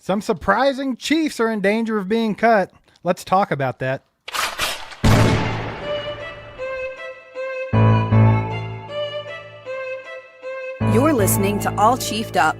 Some surprising Chiefs are in danger of being cut. Let's talk about that. You're listening to All Chiefed Up.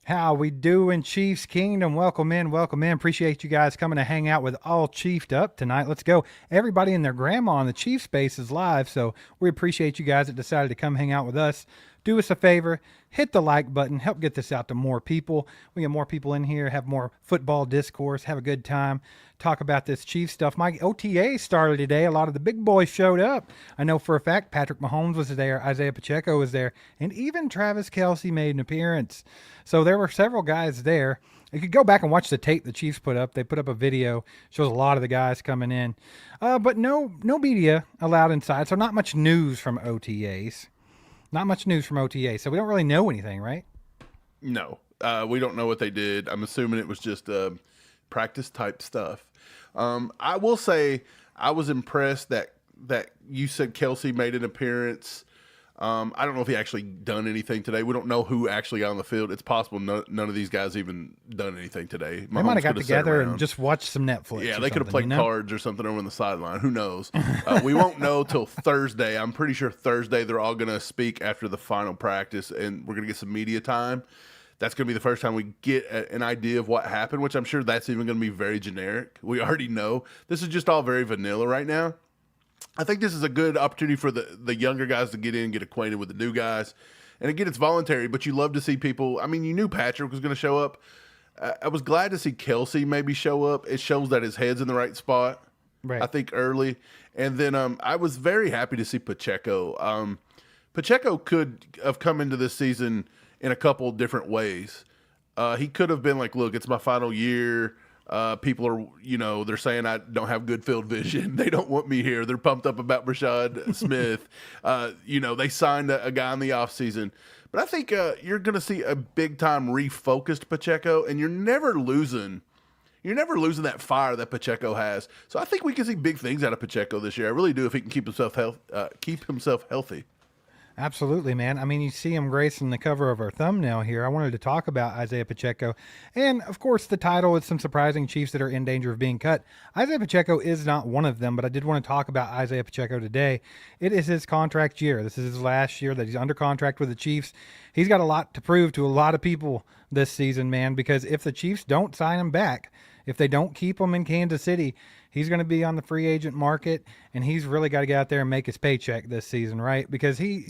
How we doing, Chiefs Kingdom? Welcome in, welcome in. Appreciate you guys coming to hang out with All Chiefed Up tonight. Let's go. Everybody and their grandma in the Chiefs space is live, so we appreciate you guys that decided to come hang out with us. Do us a favor, hit the like button, help get this out to more people. We get more people in here, have more football discourse, have a good time, talk about this Chiefs stuff. My OTA started today. A lot of the big boys showed up. I know for a fact Patrick Mahomes was there, Isaiah Pacheco was there, and even Travis Kelce made an appearance. So there were several guys there. You could go back and watch the tape the Chiefs put up. They put up a video, shows a lot of the guys coming in. But no media allowed inside, so not much news from OTAs. Not much news from OTA, so we don't really know anything, right? No, we don't know what they did. I'm assuming it was just practice type stuff. I will say I was impressed that you said Kelce made an appearance. I don't know if he actually done anything today. We don't know who actually got on the field. It's possible none of these guys even done anything today. They might have got together and just watched some Netflix. Yeah, they could have played cards or something over on the sideline. Who knows? We won't know till Thursday. I'm pretty sure Thursday they're all going to speak after the final practice, and we're going to get some media time. That's going to be the first time we get an idea of what happened, which I'm sure that's even going to be very generic. We already know. This is just all very vanilla right now. I think this is a good opportunity for the younger guys to get in, get acquainted with the new guys. And again, it's voluntary, but you love to see people. I mean, you knew Patrick was going to show up. I was glad to see Kelce maybe show up. It shows that his head's in the right spot, right. I think, early. And then I was very happy to see Pacheco. Pacheco could have come into this season in a couple different ways. He could have been like, look, it's my final year. People are, they're saying I don't have good field vision. They don't want me here. They're pumped up about Rashad Smith. They signed a guy in the offseason. But I think you're going to see a big-time refocused Pacheco, and you're never losing that fire that Pacheco has. So I think we can see big things out of Pacheco this year. I really do if he can keep himself healthy. Absolutely, man. I mean, you see him gracing the cover of our thumbnail here. I wanted to talk about Isaiah Pacheco. And, of course, the title is some surprising Chiefs that are in danger of being cut. Isaiah Pacheco is not one of them, but I did want to talk about Isaiah Pacheco today. It is his contract year. This is his last year that he's under contract with the Chiefs. He's got a lot to prove to a lot of people this season, man, because if the Chiefs don't sign him back, if they don't keep him in Kansas City, he's going to be on the free agent market, and he's really got to get out there and make his paycheck this season, right? Because he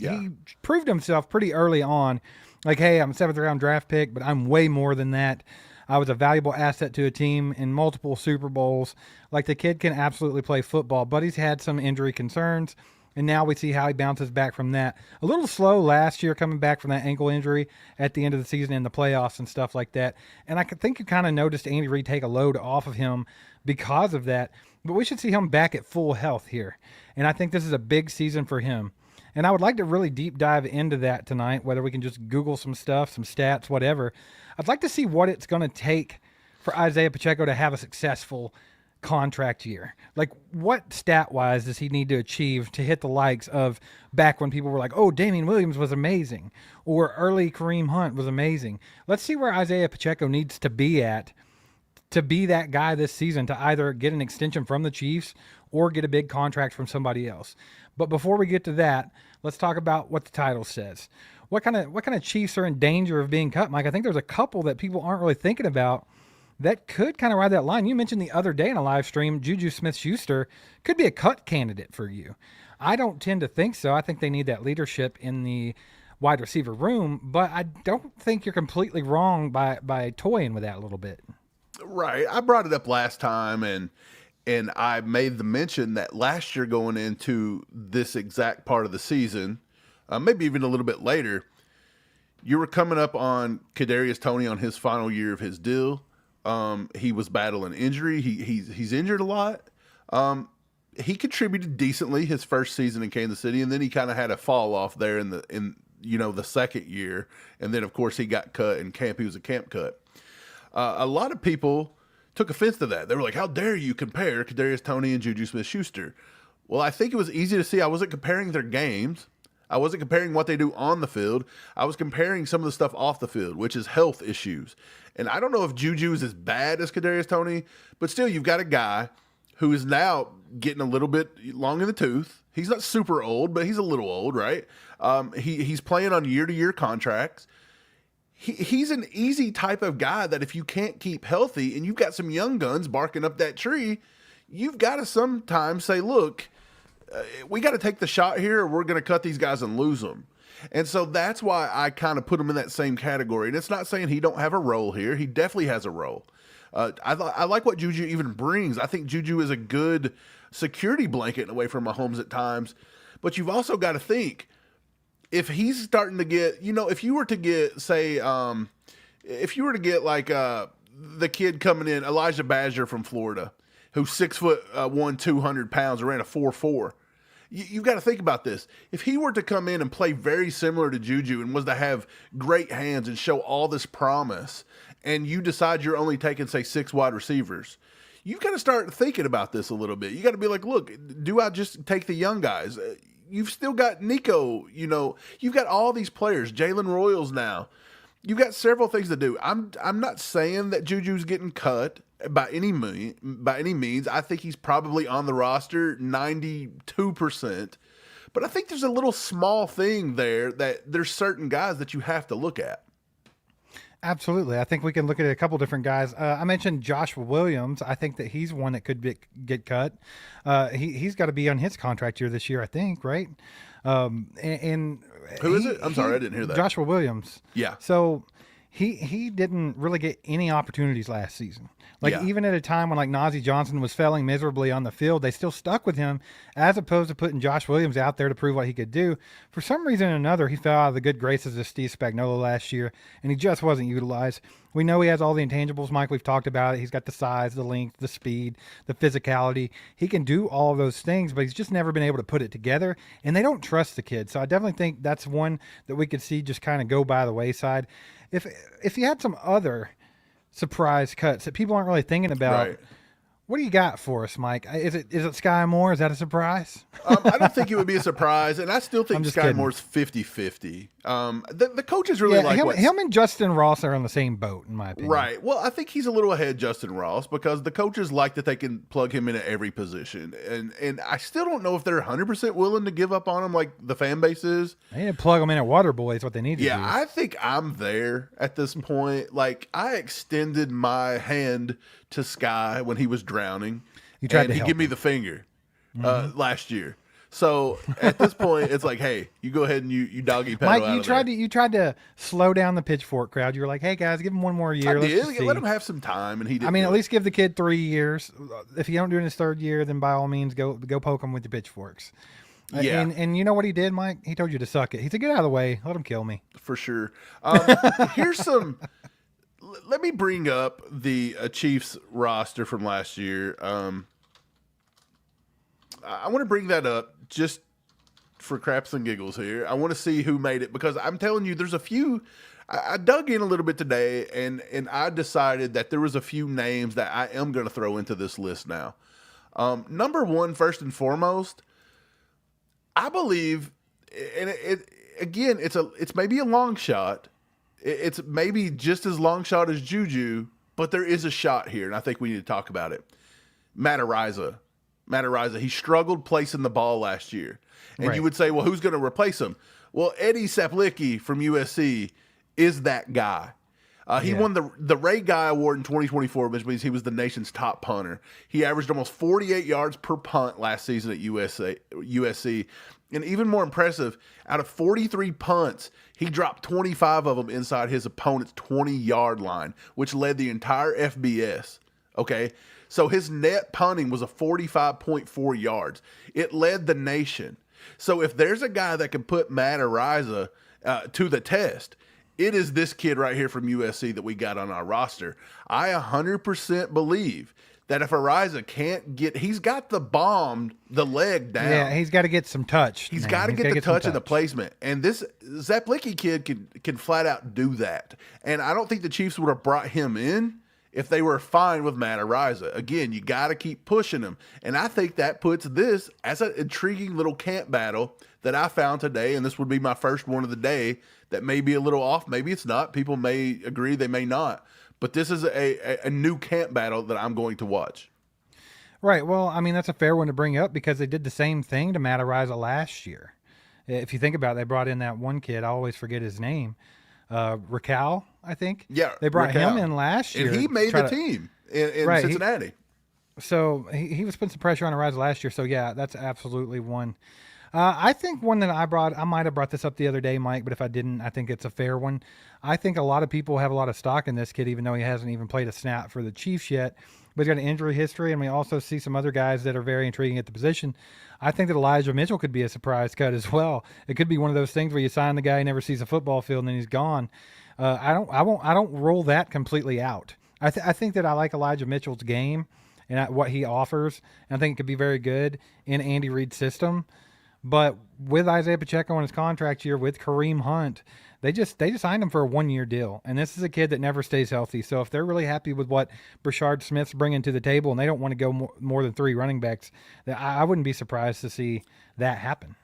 proved himself pretty early on, like, hey, I'm a 7th-round draft pick, but I'm way more than that. I was a valuable asset to a team in multiple Super Bowls. Like, the kid can absolutely play football, but he's had some injury concerns, and now we see how he bounces back from that. A little slow last year coming back from that ankle injury at the end of the season in the playoffs and stuff like that. And I think you kind of noticed Andy Reid take a load off of him because of that. But we should see him back at full health here. And I think this is a big season for him. And I would like to really deep dive into that tonight, whether we can just Google some stuff, some stats, whatever. I'd like to see what it's going to take for Isaiah Pacheco to have a successful contract year. Like, what stat-wise does he need to achieve to hit the likes of back when people were like, oh, Damian Williams was amazing, or early Kareem Hunt was amazing. Let's see where Isaiah Pacheco needs to be at to be that guy this season, to either get an extension from the Chiefs or get a big contract from somebody else. But before we get to that, let's talk about what the title says. What kind of Chiefs are in danger of being cut, Mike? I think there's a couple that people aren't really thinking about that could kind of ride that line. You mentioned the other day in a live stream, Juju Smith-Schuster could be a cut candidate for you. I don't tend to think so. I think they need that leadership in the wide receiver room, but I don't think you're completely wrong by toying with that a little bit. Right. I brought it up last time, and I made the mention that last year going into this exact part of the season, maybe even a little bit later, you were coming up on Kadarius Toney on his final year of his deal. He was battling injury. He's injured a lot. He contributed decently his first season in Kansas City, and then he kind of had a fall off there in the second year. And then of course he got cut in camp. He was a camp cut. A lot of people took offense to that. They were like, how dare you compare Kadarius Toney and Juju Smith-Schuster? Well, I think it was easy to see I wasn't comparing their games. I wasn't comparing what they do on the field. I was comparing some of the stuff off the field, which is health issues. And I don't know if Juju is as bad as Kadarius Toney, but still, you've got a guy who is now getting a little bit long in the tooth. He's not super old, but he's a little old, right? He's playing on year-to-year contracts. He's an easy type of guy that if you can't keep healthy and you've got some young guns barking up that tree, you've got to sometimes say, look, we got to take the shot here or we're going to cut these guys and lose them. And so that's why I kind of put him in that same category. And it's not saying he don't have a role here. He definitely has a role. I like what Juju even brings. I think Juju is a good security blanket away from Mahomes at times. But you've also got to think, if he's starting to get, if you were to get, say, like the kid coming in, Elijah Badger from Florida, who's 6'1", 200 pounds, ran a 4.4. You've got to think about this. If he were to come in and play very similar to Juju and was to have great hands and show all this promise, and you decide you're only taking, say, 6 wide receivers, you've got to start thinking about this a little bit. You got to be like, look, do I just take the young guys? You've still got Nico, you've got all these players, Jalen Royals now. You've got several things to do. I'm not saying that Juju's getting cut by any means. I think he's probably on the roster 92%. But I think there's a little small thing there that there's certain guys that you have to look at. Absolutely. I think we can look at a couple different guys. I mentioned Joshua Williams. I think that he's one that could get cut. He's got to be on his contract year this year, I think, right? And who is it? I'm sorry, I didn't hear that. Joshua Williams. Yeah. So he didn't really get any opportunities last season. Even at a time when Najee Johnson was failing miserably on the field, they still stuck with him as opposed to putting Josh Williams out there to prove what he could do. For some reason or another, he fell out of the good graces of Steve Spagnuolo last year, and he just wasn't utilized. We know he has all the intangibles, Mike. We've talked about it. He's got the size, the length, the speed, the physicality. He can do all of those things, but he's just never been able to put it together, and they don't trust the kid. So I definitely think that's one that we could see just kind of go by the wayside. If you had some other surprise cuts that people aren't really thinking about, right. What do you got for us, Mike? Is it Sky Moore? Is that a surprise? I don't think it would be a surprise, and I still think Sky kidding. Moore's 50-50. The coaches really like him and Justin Ross are on the same boat, in my opinion. Right. Well, I think he's a little ahead Justin Ross because the coaches like that they can plug him in at every position, and I still don't know if they're 100% willing to give up on him like the fan base is. They need to plug him in at Waterboy is what they need to do. Yeah, I think I'm there at this point. Like, I extended my hand to Sky when he was drowning. You tried to he help gave me him. the finger last year. So at this point, it's like, hey, you go ahead and you doggy paddle Mike, out of there. you tried to slow down the pitchfork crowd. You were like, hey guys, give him one more year. I Let's did. just see. Let him have some time, and he did. I mean, at least give the kid 3 years. If you don't do it in his third year, then by all means, go poke him with your pitchforks. Yeah. And you know what he did, Mike? He told you to suck it. He said, get out of the way. Let him kill me. For sure. Here's some. Let me bring up the Chiefs roster from last year. I want to bring that up just for craps and giggles here. I want to see who made it because I'm telling you, there's a few. I dug in a little bit today, and I decided that there was a few names that I am going to throw into this list now. Number one, first and foremost, I believe, and it's maybe a long shot. It's maybe just as long shot as Juju, but there is a shot here, and I think we need to talk about it. Matt Araiza, he struggled placing the ball last year. And you would say, well, who's going to replace him? Well, Eddie Saplicki from USC is that guy. He won the Ray Guy Award in 2024, which means he was the nation's top punter. He averaged almost 48 yards per punt last season at USC. And even more impressive, out of 43 punts, he dropped 25 of them inside his opponent's 20-yard line, which led the entire FBS. Okay? So his net punting was a 45.4 yards. It led the nation. So if there's a guy that can put Matt Araiza to the test, it is this kid right here from USC that we got on our roster. I 100% believe that if Araiza can't he's got the leg down. Yeah, he's got to get some touch. He's got to get the touch and the placement. And this Zaplicki kid can flat out do that. And I don't think the Chiefs would have brought him in if they were fine with Matt Araiza. Again, you got to keep pushing him. And I think that puts this as an intriguing little camp battle that I found today, and this would be my first one of the day, that may be a little off. Maybe it's not. People may agree, they may not. But this is a new camp battle that I'm going to watch. Right. Well, I mean, that's a fair one to bring up because they did the same thing to Matt Ariza last year. If you think about it, they brought in that one kid. I always forget his name. Raquel, I think. Yeah, They brought Raquel. him in last year. And he made the team in Right, Cincinnati. So he was putting some pressure on Ariza last year. So, yeah, that's absolutely one. I think one that I might have brought this up the other day, Mike, but if I didn't, I think it's a fair one. I think a lot of people have a lot of stock in this kid, even though he hasn't even played a snap for the Chiefs yet. But he's got an injury history, and we also see some other guys that are very intriguing at the position. I think that Elijah Mitchell could be a surprise cut as well. It could be one of those things where you sign the guy, he never sees a football field, and then he's gone. I don't rule that completely out. I think that I like Elijah Mitchell's game and what he offers. And I think it could be very good in Andy Reid's system. But with Isaiah Pacheco on his contract year, with Kareem Hunt, they just signed him for a 1-year deal. And this is a kid that never stays healthy. So if they're really happy with what Brashard Smith's bringing to the table and they don't want to go more than 3 running backs, I wouldn't be surprised to see that happen.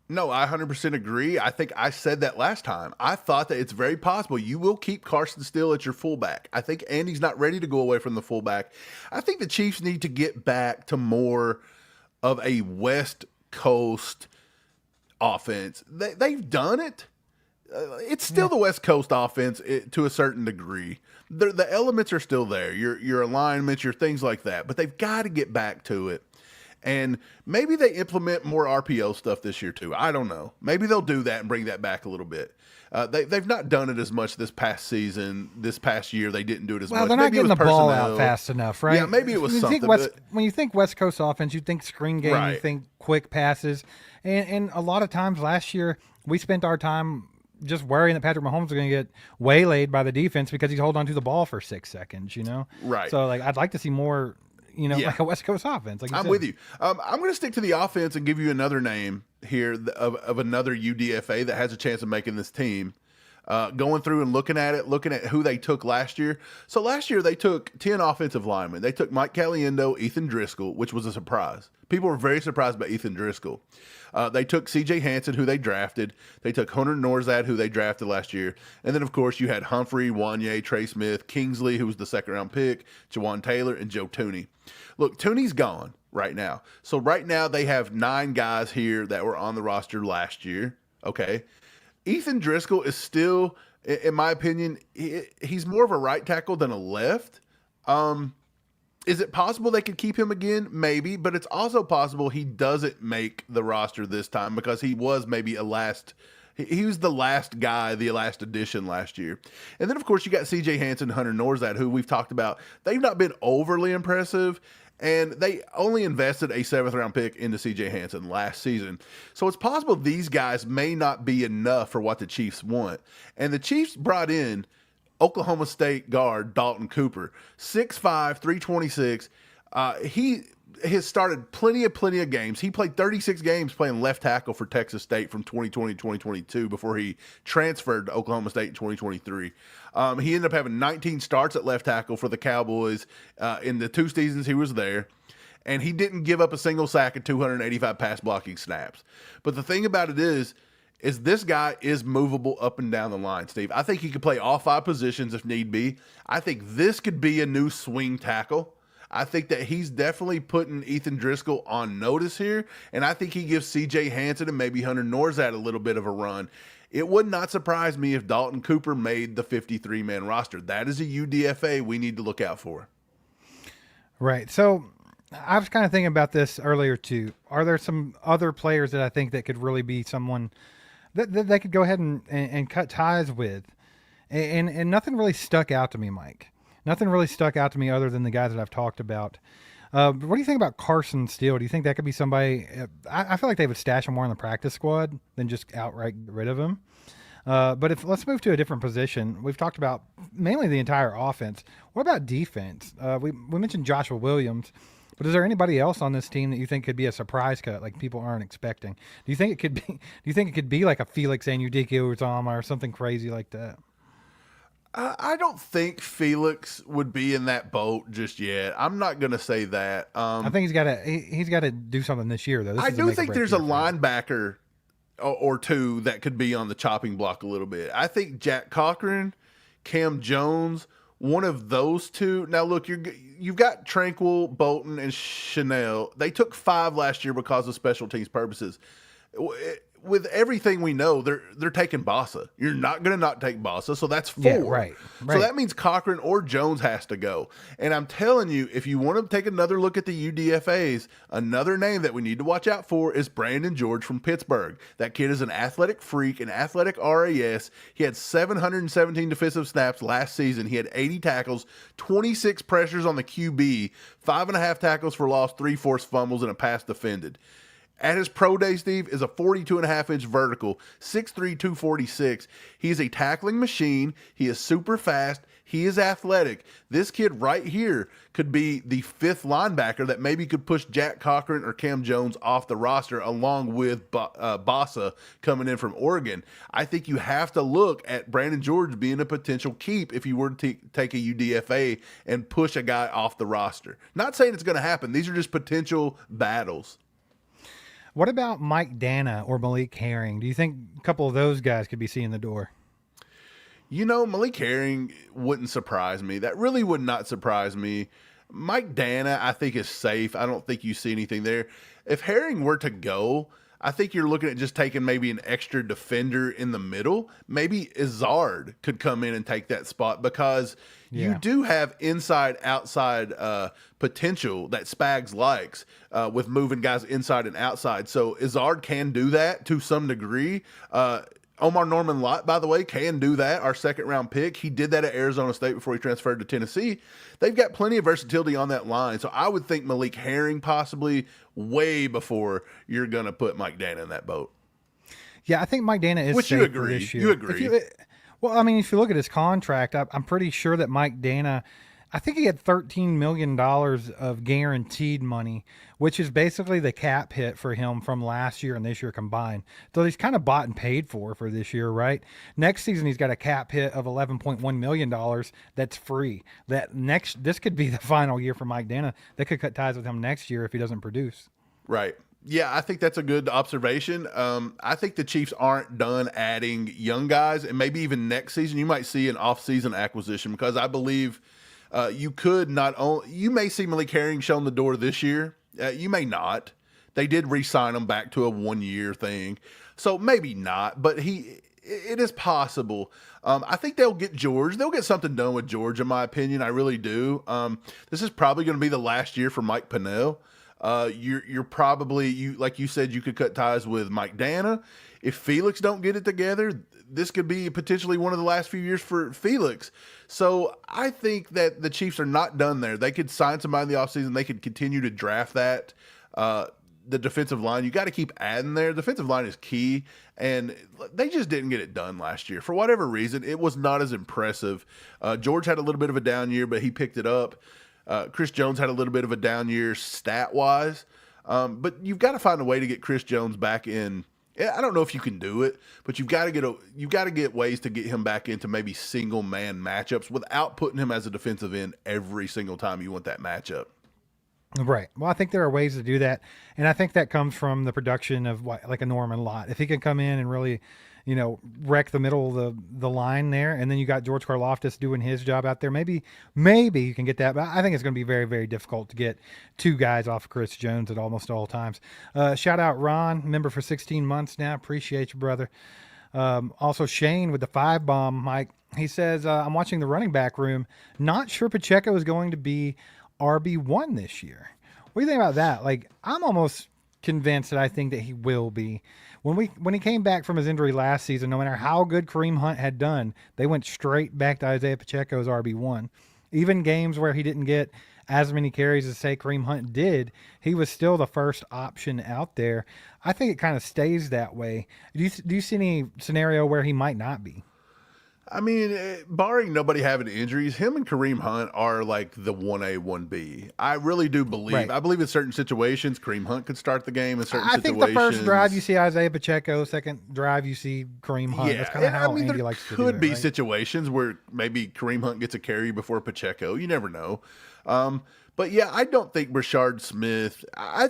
No, I 100% agree. I think I said that last time. I thought that it's very possible you will keep Carson Steele at your fullback. I think Andy's not ready to go away from the fullback. I think the Chiefs need to get back to more of a West Coast offense. They've done it. It's still the West Coast offense to a certain degree. The elements are still there. Your alignments, your things like that. But they've got to get back to it. And maybe they implement more RPO stuff this year too. I don't know. Maybe they'll do that and bring that back a little bit. They've not done it as much this past season. This past year, they didn't do it as much. Well, they're not Maybe getting the ball out personnel. fast enough, right? Yeah, maybe it was when something. When you think West Coast offense, you think screen game, Right. you think quick passes. And a lot of times last year, we spent our time just worrying that Patrick Mahomes is going to get waylaid by the defense because he's holding on to the ball for 6 seconds, Right. So, I'd like to see more, like a West Coast offense. Like I'm with you. I'm going to stick to the offense and give you another name here of another UDFA that has a chance of making this team. Going through and looking at who they took last year. So last year they took 10 offensive linemen. They took Mike Caliendo, Ethan Driscoll, which was a surprise. People were very surprised by Ethan Driscoll. They took C.J. Hansen, who they drafted. They took Hunter Norzad, who they drafted last year. And then, of course, you had Humphrey, Wanye, Trey Smith, Kingsley, who was the second-round pick, Jawan Taylor, and Joe Tooney. Look, Tooney's gone right now. So right now they have 9 guys here that were on the roster last year, okay? Ethan Driscoll is still, in my opinion, he's more of a right tackle than a left. Is it possible they could keep him again? Maybe, but it's also possible he doesn't make the roster this time because he was maybe he was the last guy, the last addition last year. And then, of course, you got C.J. Hansen and Hunter Norzad, who we've talked about. They've not been overly impressive, and they only invested a 7th-round pick into C.J. Hansen last season. So it's possible these guys may not be enough for what the Chiefs want. And the Chiefs brought in Oklahoma State guard Dalton Cooper, 6'5", 326. He has started plenty of games. He played 36 games playing left tackle for Texas State from 2020 to 2022 before he transferred to Oklahoma State in 2023. He ended up having 19 starts at left tackle for the Cowboys in the 2 seasons he was there. And he didn't give up a single sack and 285 pass blocking snaps. But the thing about it is this guy is movable up and down the line, Steve. I think he could play all 5 positions if need be. I think this could be a new swing tackle. I think that he's definitely putting Ethan Driscoll on notice here, and I think he gives C.J. Hansen and maybe Hunter Norzad a little bit of a run. It would not surprise me if Dalton Cooper made the 53-man roster. That is a UDFA we need to look out for. Right. So I was kind of thinking about this earlier too. Are there some other players that I think that could really be someone that they could go ahead and cut ties with? And nothing really stuck out to me, Mike. Nothing really stuck out to me other than the guys that I've talked about. What do you think about Carson Steele? Do you think that could be somebody? I feel like they would stash him more on the practice squad than just outright get rid of him. But let's move to a different position. We've talked about mainly the entire offense. What about defense? We mentioned Joshua Williams, but is there anybody else on this team that you think could be a surprise cut, like people aren't expecting? Do you think it could be? Do you think it could be like a Felix Anudike-Uzomah or something crazy like that? I don't think Felix would be in that boat just yet. I'm not going to say that. I think he's got to do something this year, though. I do think there's a linebacker or two that could be on the chopping block a little bit. I think Jack Cochran, Cam Jones, one of those two. Now, look, you've got Tranquil, Bolton, and Chanel. They took 5 last year because of special teams purposes. With everything we know, they're taking Bossa. You're not going to not take Bossa, so that's 4. Yeah, right. So that means Cochran or Jones has to go. And I'm telling you, if you want to take another look at the UDFAs, another name that we need to watch out for is Brandon George from Pittsburgh. That kid is an athletic freak, an athletic RAS. He had 717 defensive snaps last season. He had 80 tackles, 26 pressures on the QB, 5.5 tackles for loss, 3 forced fumbles, and a pass defended. At his pro day, Steve, is a 42.5-inch vertical, 6'3", 246. He is a tackling machine. He is super fast. He is athletic. This kid right here could be the 5th linebacker that maybe could push Jack Cochran or Cam Jones off the roster along with Bossa coming in from Oregon. I think you have to look at Brandon George being a potential keep if you were to take a UDFA and push a guy off the roster. Not saying it's going to happen. These are just potential battles. What about Mike Dana or Malik Herring? Do you think a couple of those guys could be seeing the door? You know, Malik Herring wouldn't surprise me. That really would not surprise me. Mike Dana, I think, is safe. I don't think you see anything there. If Herring were to go, I think you're looking at just taking maybe an extra defender in the middle. Maybe Izzard could come in and take that spot because you do have inside-outside potential that Spags likes with moving guys inside and outside. So Izzard can do that to some degree. Omar Norman Lott, by the way, can do that, our second-round pick. He did that at Arizona State before he transferred to Tennessee. They've got plenty of versatility on that line. So I would think Malik Herring possibly way before you're going to put Mike Dana in that boat. Yeah, I think Mike Dana is Which safe you agree. for this year. You agree. Well, I mean, if you look at his contract, I'm pretty sure that Mike Dana, I think he had $13 million of guaranteed money, which is basically the cap hit for him from last year and this year combined. So he's kind of bought and paid for this year, right? Next season, he's got a cap hit of $11.1 million that's free. This could be the final year for Mike Dana. They could cut ties with him next year if he doesn't produce. Right. Yeah, I think that's a good observation. I think the Chiefs aren't done adding young guys, and maybe even next season you might see an off-season acquisition because I believe you may see Malik Herring shown the door this year. You may not. They did re-sign him back to a 1-year thing, so maybe not. But it is possible. I think they'll get George. They'll get something done with George, in my opinion. I really do. This is probably going to be the last year for Mike Pennell. You're probably, like you said, you could cut ties with Mike Dana. If Felix don't get it together, this could be potentially one of the last few years for Felix. So I think that the Chiefs are not done there. They could sign somebody in the offseason. They could continue to draft that. The defensive line, you got to keep adding there. Defensive line is key, and they just didn't get it done last year. For whatever reason, it was not as impressive. George had a little bit of a down year, but he picked it up. Chris Jones had a little bit of a down year stat-wise, but you've got to find a way to get Chris Jones back in. I don't know if you can do it, but you've got to get ways to get him back into maybe single-man matchups without putting him as a defensive end every single time you want that matchup. Right. Well, I think there are ways to do that, and I think that comes from the production of like a Norman Lott. If he can come in and really, wreck the middle of the line there, and then you got George Karlaftis doing his job out there, maybe you can get that. But I think it's going to be very, very difficult to get 2 guys off of Chris Jones at almost all times. Shout out Ron, member for 16 months now. Appreciate you, brother. Also Shane with the 5 bomb, Mike. He says, I'm watching the running back room. Not sure Pacheco is going to be RB1 this year. What do you think about that? Like, I'm almost convinced that I think that he will be. When he came back from his injury last season, no matter how good Kareem Hunt had done, they went straight back to Isaiah Pacheco as RB1. Even games where he didn't get as many carries as, say, Kareem Hunt did, he was still the first option out there. I think it kind of stays that way. Do you see any scenario where he might not be? I mean, barring nobody having injuries, him and Kareem Hunt are like the 1A, 1B. I really do believe. Right. I believe in certain situations, Kareem Hunt could start the game in certain situations. I think the first drive you see Isaiah Pacheco, second drive you see Kareem Hunt. Yeah, That's kind of how Andy there likes to do could it, be right? situations where maybe Kareem Hunt gets a carry before Pacheco. You never know. But yeah, I don't think Brashard Smith. I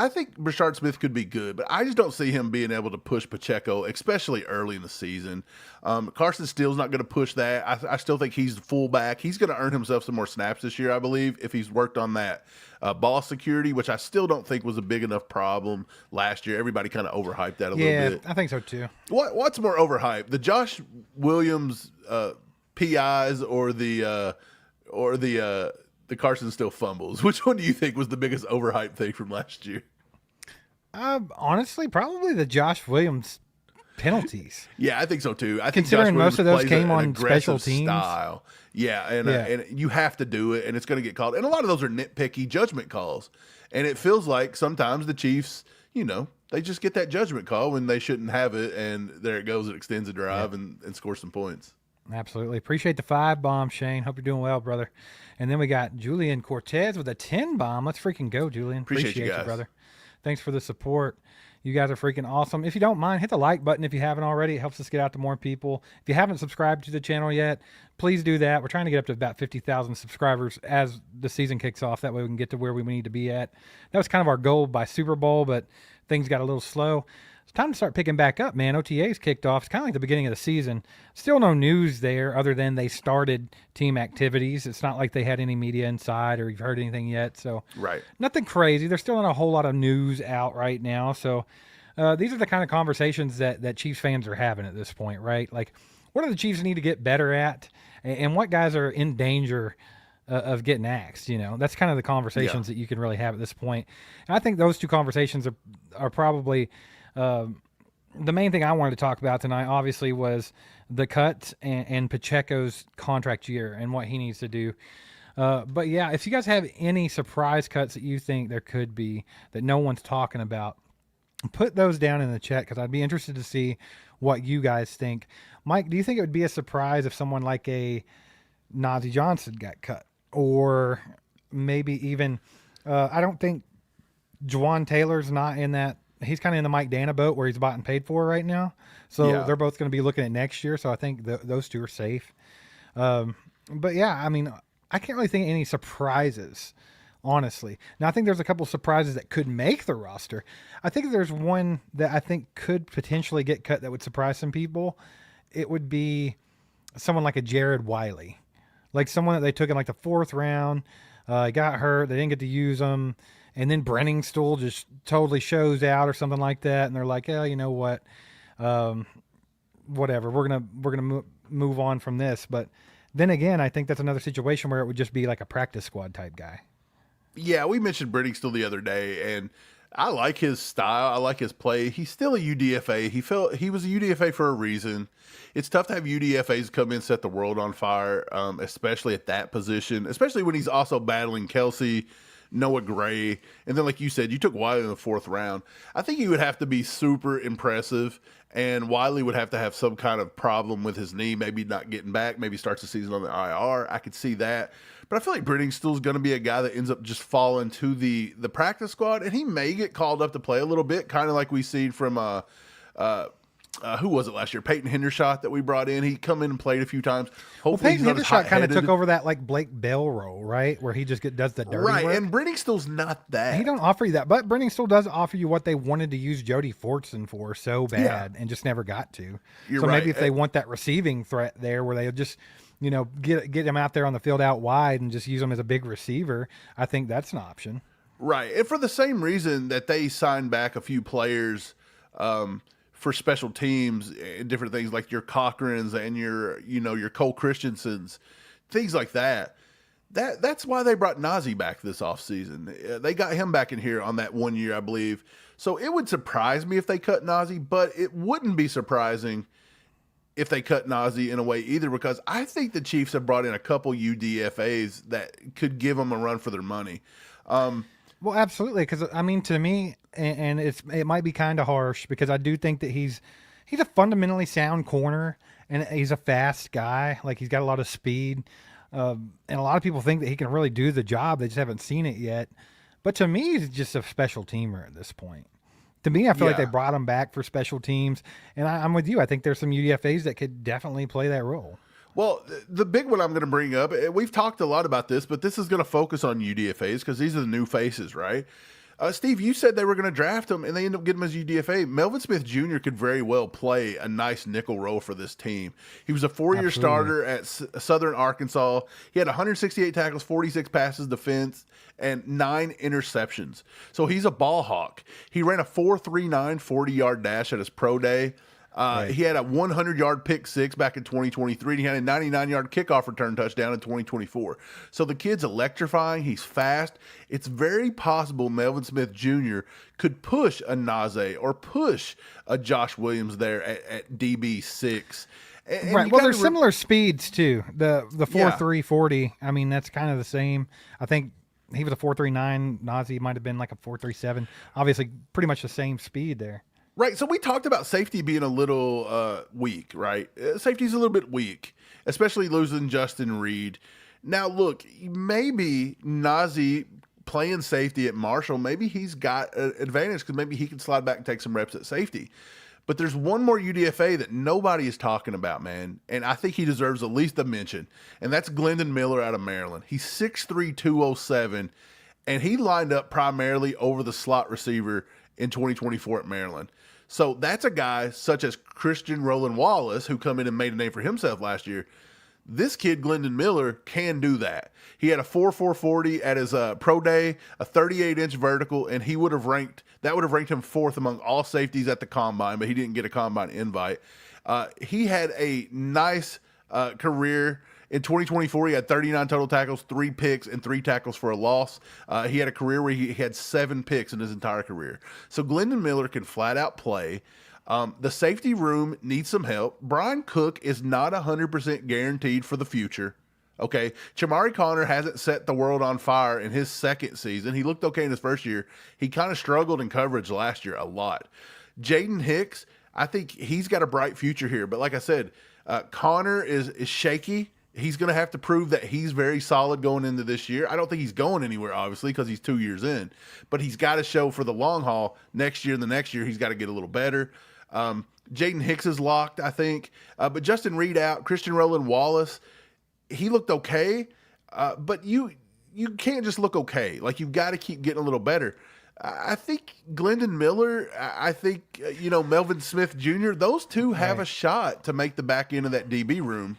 think Brashard Smith could be good, but I just don't see him being able to push Pacheco, especially early in the season. Carson Steele's not going to push that. I still think he's the fullback. He's going to earn himself some more snaps this year, I believe, if he's worked on that ball security, which I still don't think was a big enough problem last year. Everybody kind of overhyped that a little bit. I think so too. What's more overhyped, the Josh Williams PIs or the Carson Steele fumbles? Which one do you think was the biggest overhyped thing from last year? Honestly, probably the Josh Williams penalties. Yeah, I think so too. I think Considering Josh Williams most of those plays came an on aggressive special teams. style. Yeah, and you have to do it, and it's going to get called. And a lot of those are nitpicky judgment calls. And it feels like sometimes the Chiefs, they just get that judgment call when they shouldn't have it, and there it goes. It extends a drive and scores some points. Absolutely. Appreciate the 5 bomb, Shane. Hope you're doing well, brother. And then we got Julian Cortez with a 10 bomb. Let's freaking go, Julian. Appreciate you guys. brother. Thanks for the support. You guys are freaking awesome. If you don't mind, hit the like button if you haven't already. It helps us get out to more people. If you haven't subscribed to the channel yet, please do that. We're trying to get up to about 50,000 subscribers as the season kicks off. That way we can get to where we need to be at. That was kind of our goal by Super Bowl, but things got a little slow. It's time to start picking back up, man. OTA's kicked off. It's kind of like the beginning of the season. Still no news there other than they started team activities. It's not like they had any media inside or you've heard anything yet. So Right. nothing crazy. There's still not a whole lot of news out right now. So these are the kind of conversations that Chiefs fans are having at this point, right? Like, what do the Chiefs need to get better at? And what guys are in danger of getting axed? That's kind of the conversations that you can really have at this point. And I think those two conversations are probably the main thing I wanted to talk about tonight, obviously, was the cut and Pacheco's contract year and what he needs to do. But yeah, if you guys have any surprise cuts that you think there could be that no one's talking about, put those down in the chat because I'd be interested to see what you guys think. Mike, do you think it would be a surprise if someone like a Najee Johnson got cut? Or maybe even, I don't think Juwan Taylor's not in that. He's kind of in the Mike Dana boat where he's bought and paid for right now. So they're both going to be looking at next year. So I think those two are safe. But yeah, I mean, I can't really think of any surprises, honestly. Now, I think there's a couple surprises that could make the roster. I think there's one that I think could potentially get cut that would surprise some people. It would be someone like a Jared Wiley, like someone that they took in like the 4th round. Got hurt. They didn't get to use him. And then Brenningstool just totally shows out or something like that. And they're like, oh, you know what? Whatever. We're gonna move on from this. But then again, I think that's another situation where it would just be like a practice squad type guy. Yeah, we mentioned Brenningstool the other day, and I like his style. I like his play. He's still a UDFA. He was a UDFA for a reason. It's tough to have UDFAs come in and set the world on fire, especially at that position, especially when he's also battling Kelsey, Noah Gray, and then like you said, you took Wiley in the 4th round. I think he would have to be super impressive, and Wiley would have to have some kind of problem with his knee, maybe not getting back, maybe starts the season on the IR. I could see that. But I feel like Brenningstool's going to be a guy that ends up just falling to the practice squad, and he may get called up to play a little bit, kind of like we seen from who was it last year? Peyton Hendershot that we brought in. He come in and played a few times. Hopefully Peyton Hendershot kind of took over that like Blake Bell role, right? Where he just does the dirty work. And Brenningstool's not that. He don't offer you that, but Brenningstool does offer you what they wanted to use Jody Fortson for so bad and just never got to. So maybe if they want that receiving threat there where they just, get him out there on the field out wide and just use him as a big receiver, I think that's an option. Right. And for the same reason that they signed back a few players for special teams and different things like your Cochrans and your Cole Christensen's, things like that. That's why they brought Najee back this offseason. They got him back in here on that 1 year, I believe. So it would surprise me if they cut Najee, but it wouldn't be surprising if they cut Najee in a way either, because I think the Chiefs have brought in a couple UDFAs that could give them a run for their money. Well, absolutely, because I mean, to me, and it might be kind of harsh because I do think that he's a fundamentally sound corner and he's a fast guy. Like he's got a lot of speed, and a lot of people think that he can really do the job. They just haven't seen it yet. But to me, he's just a special teamer at this point. To me, I feel like they brought him back for special teams, and I'm with you. I think there's some UDFAs that could definitely play that role. Well, the big one I'm going to bring up, we've talked a lot about this, but this is going to focus on UDFAs because these are the new faces, right? Steve, you said they were going to draft him, and they end up getting him as UDFA. Melvin Smith Jr. could very well play a nice nickel role for this team. He was a 4-year starter at Southern Arkansas. He had 168 tackles, 46 passes defense, and 9 interceptions. So he's a ball hawk. He ran a 4.39 40-yard dash at his pro day. He had a 100-yard pick six back in 2023. And he had a 99-yard kickoff return touchdown in 2024. So the kid's electrifying. He's fast. It's very possible Melvin Smith Jr. could push a Najee or push a Josh Williams there at DB6. Right. Well, there's similar speeds too. The 4.3 40. I mean, that's kind of the same. I think he was a 4.39. Najee might have been like a 4.37. Obviously, pretty much the same speed there. Right, so we talked about safety being a little weak, right? Safety's a little bit weak, especially losing Justin Reed. Now, look, maybe Najee playing safety at Marshall, maybe he's got an advantage because maybe he can slide back and take some reps at safety. But there's one more UDFA that nobody is talking about, man, and I think he deserves at least a mention, and that's Glendon Miller out of Maryland. He's 6'3", 207, and he lined up primarily over the slot receiver in 2024 at Maryland. So that's a guy such as Christian Roland Wallace, who come in and made a name for himself last year. This kid, Glendon Miller, can do that. He had a 4.40 at his pro day, a 38-inch vertical, and that would have ranked him fourth among all safeties at the combine, but he didn't get a combine invite. He had a nice career. In 2024, he had 39 total tackles, 3 picks, and 3 tackles for a loss. He had a career where he had 7 picks in his entire career. So Glendon Miller can flat out play. The safety room needs some help. Brian Cook is not 100% guaranteed for the future. Okay, Chamari Connor hasn't set the world on fire in his second season. He looked okay in his first year. He kind of struggled in coverage last year a lot. Jaden Hicks, I think he's got a bright future here. But like I said, Connor is shaky. He's going to have to prove that he's very solid going into this year. I don't think he's going anywhere, obviously, because he's 2 years in. But he's got to show for the long haul next year and the next year he's got to get a little better. Jaden Hicks is locked, I think. But Justin Reed out. Christian Roland Wallace, he looked okay. But you can't just look okay. Like, you've got to keep getting a little better. I think Glendon Miller, I think, Melvin Smith Jr., those two have a shot to make the back end of that DB room.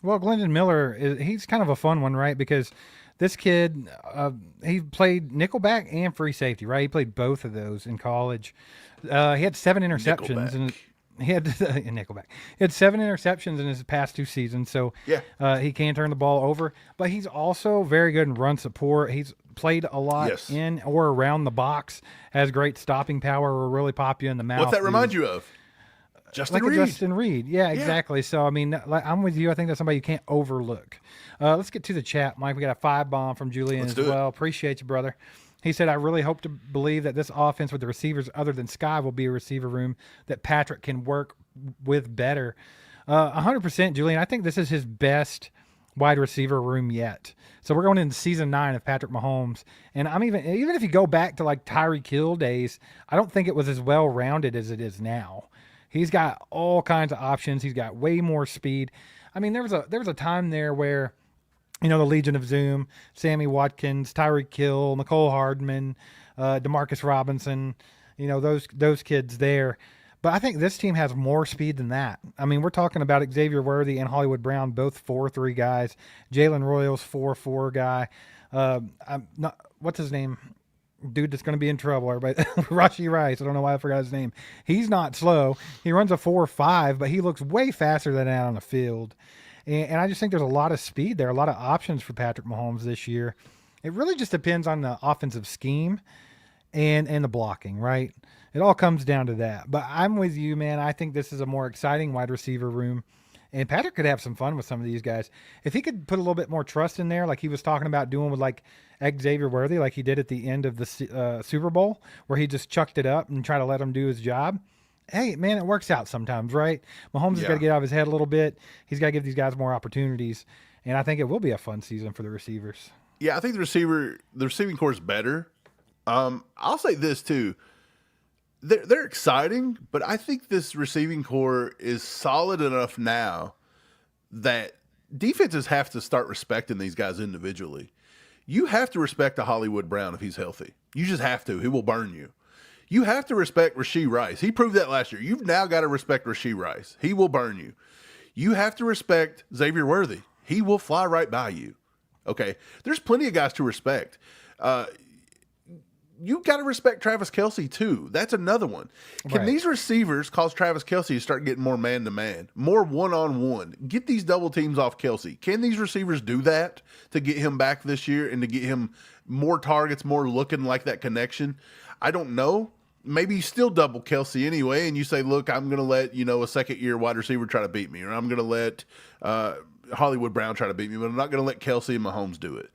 Well, Glendon Miller, he's kind of a fun one, right? Because this kid, he played nickelback and free safety, right? He played both of those in college. He had 7 interceptions. And he had nickelback. He had 7 interceptions in his past 2 seasons, so he can turn the ball over. But he's also very good in run support. He's played a lot in or around the box, has great stopping power, will really pop you in the mouth. What's that remind you of? Justin Reed. Yeah, exactly. So, I mean, I'm with you. I think that's somebody you can't overlook. Let's get to the chat, Mike. We got a 5-bomb from Julian as well. Appreciate you, brother. He said, I really hope to believe that this offense with the receivers other than Sky will be a receiver room that Patrick can work with better. 100%, Julian. I think this is his best wide receiver room yet. So we're going into season 9 of Patrick Mahomes. And I'm even if you go back to like Tyreek Hill days, I don't think it was as well-rounded as it is now. He's got all kinds of options. He's got way more speed. I mean, there was a time there where, the Legion of Zoom, Sammy Watkins, Tyreek Hill, Mecole Hardman, Demarcus Robinson, those kids there. But I think this team has more speed than that. I mean, we're talking about Xavier Worthy and Hollywood Brown, both 4.3 guys. Jalen Royals, 4.4 guy. What's his name? Dude that's going to be in trouble, everybody. Rashee Rice. I don't know why I forgot his name. He's not slow. He runs a 4.5, but he looks way faster than that on the field. And I just think there's a lot of speed there, a lot of options for Patrick Mahomes this year. It really just depends on the offensive scheme and the blocking, right? It all comes down to that. But I'm with you, man. I think this is a more exciting wide receiver room. And Patrick could have some fun with some of these guys. If he could put a little bit more trust in there, like he was talking about doing with like Xavier Worthy, like he did at the end of the Super Bowl, where he just chucked it up and tried to let him do his job. Hey, man, it works out sometimes, right? Mahomes has got to get out of his head a little bit. He's got to give these guys more opportunities. And I think it will be a fun season for the receivers. Yeah, I think the receiving core is better. I'll say this too. They're exciting, but I think this receiving core is solid enough now that defenses have to start respecting these guys individually. You have to respect a Hollywood Brown if he's healthy. You just have to. He will burn you. You have to respect Rashee Rice. He proved that last year. You've now got to respect Rashee Rice. He will burn you. You have to respect Xavier Worthy. He will fly right by you. Okay? There's plenty of guys to respect. You got to respect Travis Kelce too. That's another one. Can these receivers cause Travis Kelce to start getting more man-to-man, more one-on-one? Get these double teams off Kelce. Can these receivers do that to get him back this year and to get him more targets, more looking like that connection? I don't know. Maybe you still double Kelce anyway, and you say, look, I'm going to let, a second-year wide receiver try to beat me, or I'm going to let Hollywood Brown try to beat me, but I'm not going to let Kelce and Mahomes do it.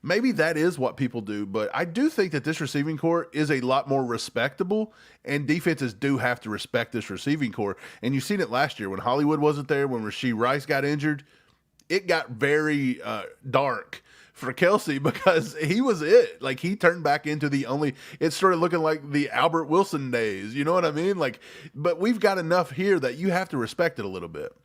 Maybe that is what people do, but I do think that this receiving core is a lot more respectable, and defenses do have to respect this receiving core. And you've seen it last year when Hollywood wasn't there, when Rashee Rice got injured. It got very dark for Kelce because he was it. Like, he turned back into it started looking like the Albert Wilson days. You know what I mean? But we've got enough here that you have to respect it a little bit.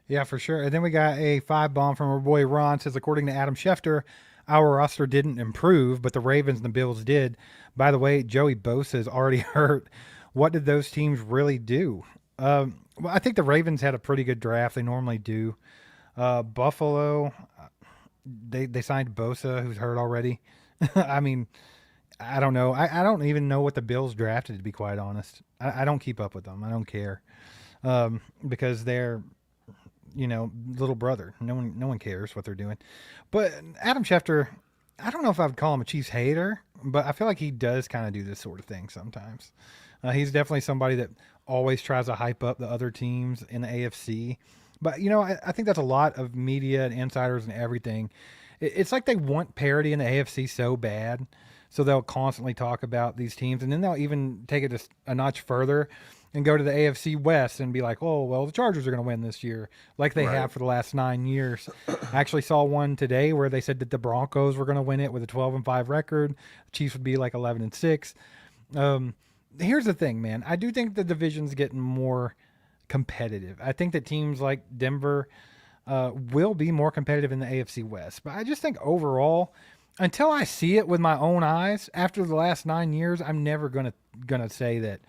Yeah, for sure. And then we got a 5-bomb from our boy Ron. Says, according to Adam Schefter, our roster didn't improve, but the Ravens and the Bills did. By the way, Joey Bosa is already hurt. What did those teams really do? Well, I think the Ravens had a pretty good draft. They normally do. Buffalo, they signed Bosa, who's hurt already. I mean, I don't know. I don't even know what the Bills drafted, to be quite honest. I don't keep up with them. I don't care because they're little brother. No one cares what they're doing. But Adam Schefter, I don't know if I would call him a Chiefs hater, but I feel like he does kind of do this sort of thing sometimes. He's definitely somebody that always tries to hype up the other teams in the AFC. But, I think that's a lot of media and insiders and everything. It's like they want parity in the AFC so bad, so they'll constantly talk about these teams, and then they'll even take it just a notch further and go to the AFC West and be like, oh, well, the Chargers are going to win this year, like they have for the last 9 years. I actually saw one today where they said that the Broncos were going to win it with a 12-5 record. The Chiefs would be like 11-6. Here's the thing, man. I do think the division's getting more competitive. I think that teams like Denver will be more competitive in the AFC West. But I just think overall, until I see it with my own eyes after the last 9 years, I'm never gonna say that,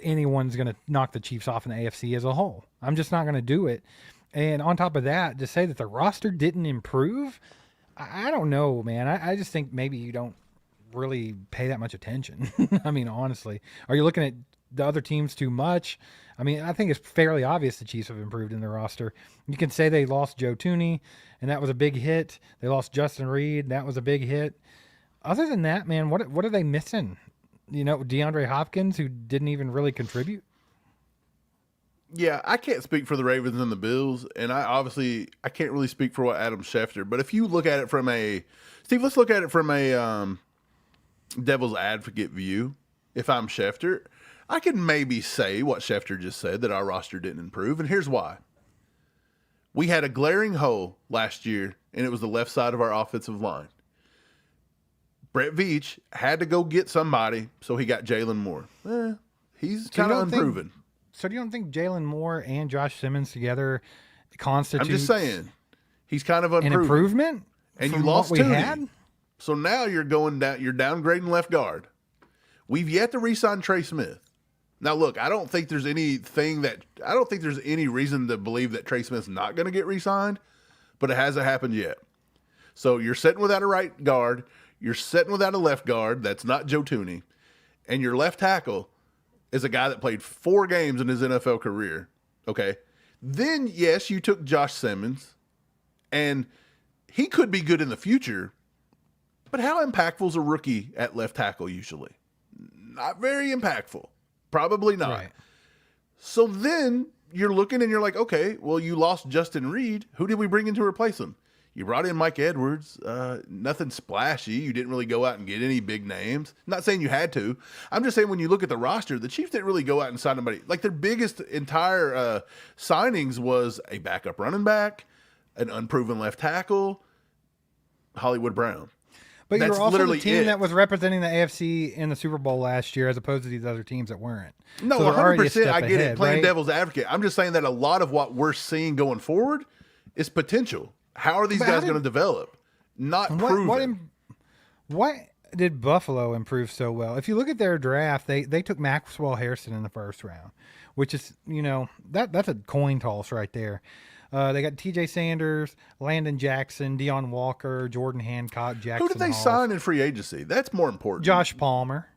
anyone's going to knock the Chiefs off in the AFC as a whole. I'm just not going to do it. And on top of that, to say that the roster didn't improve, I don't know, man. I just think maybe you don't really pay that much attention. I mean, honestly, are you looking at the other teams too much? I mean, I think it's fairly obvious the Chiefs have improved in their roster. You can say they lost Joe Thuney, and that was a big hit. They lost Justin Reed. That was a big hit. Other than that, man, what are they missing? DeAndre Hopkins, who didn't even really contribute. Yeah, I can't speak for the Ravens and the Bills, and I can't really speak for what Adam Schefter. But if you look at it from Steve, let's look at it from a devil's advocate view. If I'm Schefter, I can maybe say what Schefter just said, that our roster didn't improve, and here's why. We had a glaring hole last year, and it was the left side of our offensive line. Brett Veach had to go get somebody, so he got Jalen Moore. He's kind of unproven. So do you don't think Jalen Moore and Josh Simmons together constitute? I'm just saying, he's kind of unproven. An improvement? And you lost Thuney. So now you're going down. You're downgrading left guard. We've yet to re-sign Trey Smith. Now, look, I don't think there's any reason to believe that Trey Smith's not going to get re-signed, but it hasn't happened yet. So you're sitting without a right guard. You're sitting without a left guard. That's not Joe Thuney. And your left tackle is a guy that played 4 games in his NFL career. Okay. Then, yes, you took Josh Simmons, and he could be good in the future, but how impactful is a rookie at left tackle usually? Not very impactful. Probably not. Right. So then you're looking and you're like, okay, well, you lost Justin Reed. Who did we bring in to replace him? You brought in Mike Edwards, nothing splashy. You didn't really go out and get any big names. Not saying you had to. I'm just saying when you look at the roster, the Chiefs didn't really go out and sign anybody. Like their biggest entire signings was a backup running back, an unproven left tackle, Hollywood Brown. But That's you're also literally the team it. that was representing the AFC in the Super Bowl last year, as opposed to these other teams that weren't. No, So they're already a 100%. step I get ahead, it. Playing right? devil's advocate. I'm just saying that a lot of what we're seeing going forward is potential. How are these But how guys did- going to develop? Not What proven. what did Buffalo improve so well? If you look at their draft, they took Maxwell Harrison in the first round, which is that's a coin toss right there. They got T.J. Sanders, Landon Jackson, Deion Walker, Jordan Hancock, Jackson. Who did they Hall, sign in free agency? That's more important. Josh Palmer.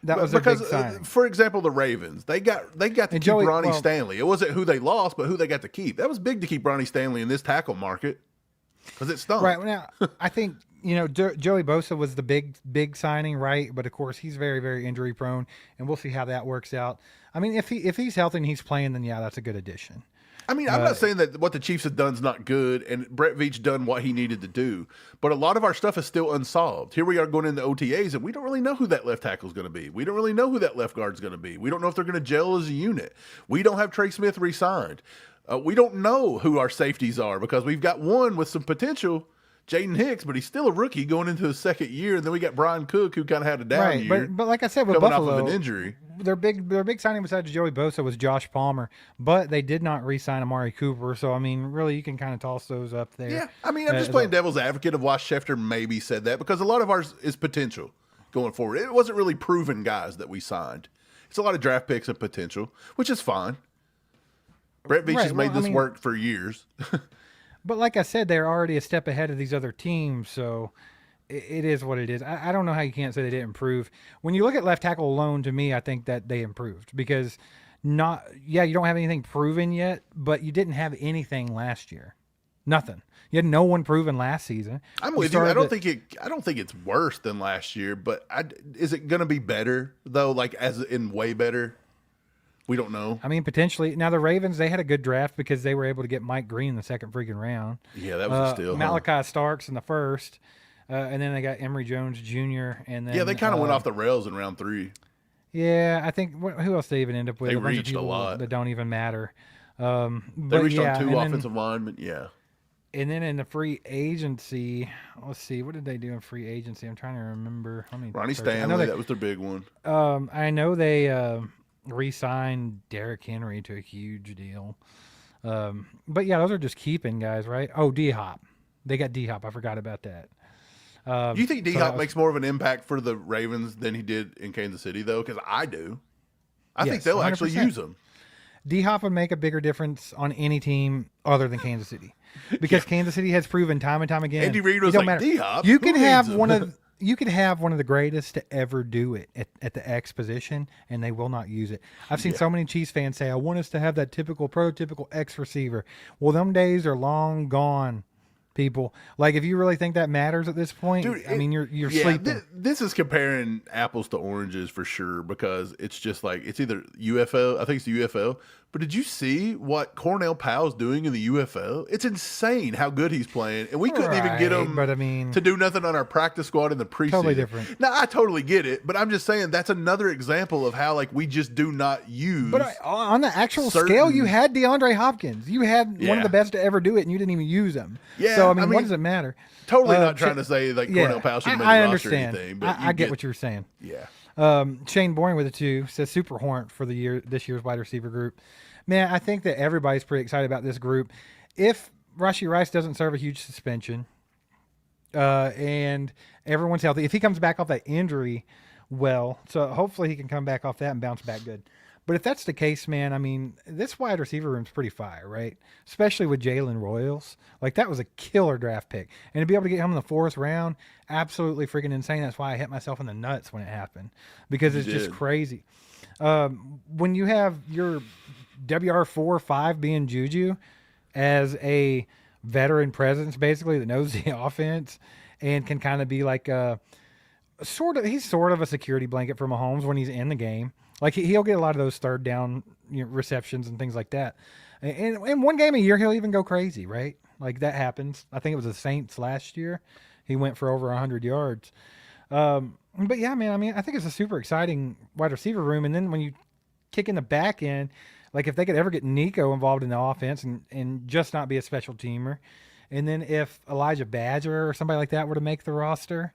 That was their because, big signing. for example, the Ravens, they got to keep Joey- Ronnie well- Stanley. It wasn't who they lost, but who they got to keep. That was big to keep Ronnie Stanley in this tackle market because it stunk. Right now, I think Joey Bosa was the big signing, right? But of course, he's very, very injury prone, and we'll see how that works out. I mean, if he's healthy and he's playing, then yeah, that's a good addition. I mean, I'm not saying that what the Chiefs have done is not good, and Brett Veach done what he needed to do, but a lot of our stuff is still unsolved. Here we are going into OTAs, and we don't really know who that left tackle is going to be. We don't really know who that left guard is going to be. We don't know if they're going to gel as a unit. We don't have Trey Smith re-signed. We don't know who our safeties are because we've got one with some potential, Jaden Hicks, but he's still a rookie going into his second year, and then we got Brian Cook, who kind of had a down Right, year, but like I said, with coming Buffalo, off of an injury. their big signing besides Joey Bosa was Josh Palmer, but they did not re-sign Amari Cooper. So I mean, really, you can kind of toss those up there. Yeah, I mean, I'm just playing devil's advocate of why Schefter maybe said that because a lot of ours is potential going forward. It wasn't really proven guys that we signed. It's a lot of draft picks and potential, which is fine. Brett Veach has made this work for years. But like I said, they're already a step ahead of these other teams, so it is what it is. I don't know how you can't say they didn't improve. When you look at left tackle alone, to me, I think that they improved because you don't have anything proven yet, but you didn't have anything last year. Nothing. You had no one proven last season. I'm with you. I don't think it's worse than last year, but is it going to be better though? Like as in way better? We don't know. I mean, potentially. Now, the Ravens, they had a good draft because they were able to get Mike Green in the second freaking round. Yeah, that was a steal. Malachi Starks in the first. And then they got Emory Jones Jr. And then they kind of went off the rails in round 3. Yeah, I think who else they even end up with? They bunch of reached a people lot. that don't even matter. They But reached yeah, on 2 and then- offensive linemen. Yeah. And then in the free agency, let's see, what did they do in free agency? I'm trying to remember. Ronnie Stanley, that was their big one. I know they re-signed Derrick Henry to a huge deal. But yeah, those are just keeping guys, right? Oh, D-Hop. They got D-Hop. I forgot about that. Do you think D-Hop makes more of an impact for the Ravens than he did in Kansas City, though? Because I do. I think they'll actually 100%. use him. D-Hop would make a bigger difference on any team other than Kansas City. Because Kansas City has proven time and time again. Andy Reid it was don't like, matter. D-Hop? You Who can have needs him? you could have one of the greatest to ever do it at the X position, and they will not use it. I've seen so many Chiefs fans say, I want us to have that typical, prototypical X receiver. Well, them days are long gone, people. Like, if you really think that matters at this point, Dude, I mean, you're sleeping. This is comparing apples to oranges for sure because it's just like it's either UFL. I think it's the UFL. But did you see what Cornell Powell's doing in the UFL? It's insane how good he's playing, and we couldn't even get him. But I mean, to do nothing on our practice squad in the preseason. Totally different. Now I totally get it, but I'm just saying that's another example of how like we just do not use. But on the actual scale, you had DeAndre Hopkins. You had one of the best to ever do it, and you didn't even use him. Yeah, So I mean, what does it matter? Totally not trying to say like Cornell Powell should have made I the roster or understand. anything. But I get what you're saying. Yeah. Shane Boring with it too says Super Hornet for this year's wide receiver group. Man, I think that everybody's pretty excited about this group. If Rashee Rice doesn't serve a huge suspension, and everyone's healthy, if he comes back off that injury, well, so hopefully he can come back off that and bounce back good. But if that's the case, man, I mean, this wide receiver room's pretty fire, right? Especially with Jalen Royals. Like, that was a killer draft pick. And to be able to get him in the 4th round, absolutely freaking insane. That's why I hit myself in the nuts when it happened. Because it's just crazy. When you have your WR4-5 being Juju as a veteran presence, basically, that knows the offense and can kind of be like he's sort of a security blanket for Mahomes when he's in the game. Like, he'll get a lot of those third down receptions and things like that. And in one game a year, he'll even go crazy, right? Like, that happens. I think it was the Saints last year. He went for over 100 yards. But yeah, man, I mean, I think it's a super exciting wide receiver room. And then when you kick in the back end, like if they could ever get Nico involved in the offense and just not be a special teamer, And then if Elijah Badger or somebody like that were to make the roster,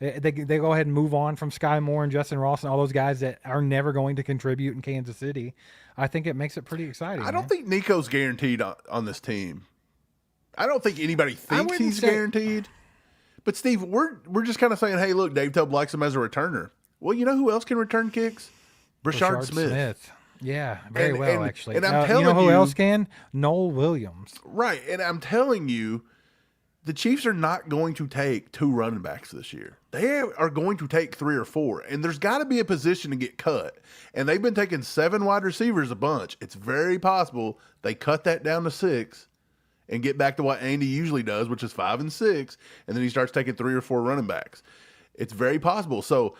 they go ahead and move on from Sky Moore and Justin Ross and all those guys that are never going to contribute in Kansas City. I think it makes it pretty exciting. I don't think Nico's guaranteed on this team. I don't think anybody thinks he's guaranteed. But Steve, we're just kind of saying, hey, look, Dave Tubb likes him as a returner. Well, you know who else can return kicks? Brashard Smith. Yeah, very well, actually. And I'm telling you, who else can? Noel Williams. Right, and I'm telling you, the Chiefs are not going to take 2 running backs this year. They are going to take 3 or 4, and there's got to be a position to get cut. And they've been taking 7 wide receivers a bunch. It's very possible they cut that down to 6 and get back to what Andy usually does, which is 5 and 6, and then he starts taking 3 or 4 running backs. It's very possible. So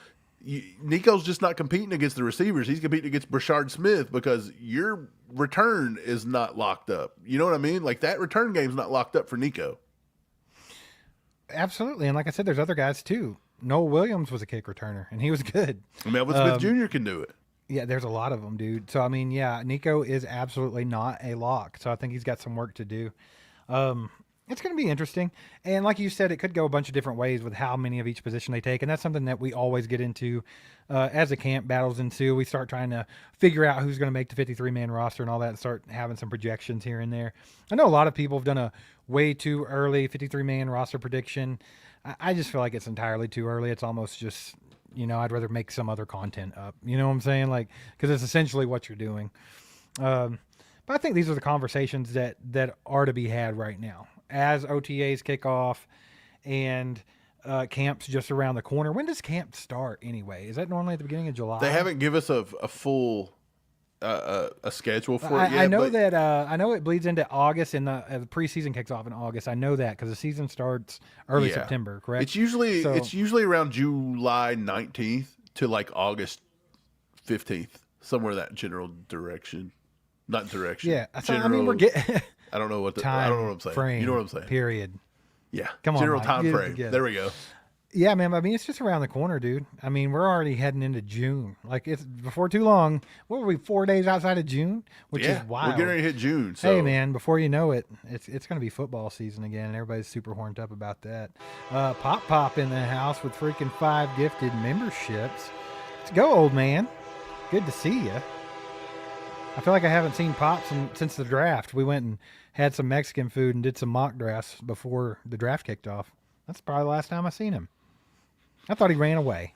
Nico's just not competing against the receivers. He's competing against Brashard Smith because your return is not locked up. You know what I mean? Like, that return game's not locked up for Nico. Absolutely. And like I said, there's other guys too. Noel Williams was a kick returner, and he was good. Melvin Smith Jr. can do it. Yeah, there's a lot of them, dude. So, I mean, yeah, Nico is absolutely not a lock. So I think he's got some work to do. It's going to be interesting. And like you said, it could go a bunch of different ways with how many of each position they take. And that's something that we always get into as the camp battles ensue. We start trying to figure out who's going to make the 53-man roster and all that and start having some projections here and there. I know a lot of people have done a way too early 53-man roster prediction. I just feel like it's entirely too early. It's almost just, I'd rather make some other content up. You know what I'm saying? Like, because it's essentially what you're doing. But I think these are the conversations that are to be had right now as OTAs kick off and camp's just around the corner. When does camp start anyway? Is that normally at the beginning of July? They haven't given us a full a schedule for it yet. I know that I know it bleeds into August and the preseason kicks off in August. I know that because the season starts early September, correct? It's usually around July 19th to like August 15th, somewhere in that general direction. Not direction. Yeah, we're getting. I don't know what I don't know what I'm saying. Frame, you know what I'm saying? Period. Yeah. Come on, general Mike, time frame. There we go. Yeah, man. I mean, it's just around the corner, dude. I mean, we're already heading into June. Like, it's before too long. What were we, 4 days outside of June? Which is wild. We're getting ready to hit June. So. Hey, man, before you know it, it's going to be football season again, and everybody's super horned up about that. Pop in the house with freaking 5 gifted memberships. Let's go, old man. Good to see you. I feel like I haven't seen Pops since the draft. We went and had some Mexican food and did some mock drafts before the draft kicked off. That's probably the last time I seen him. I thought he ran away.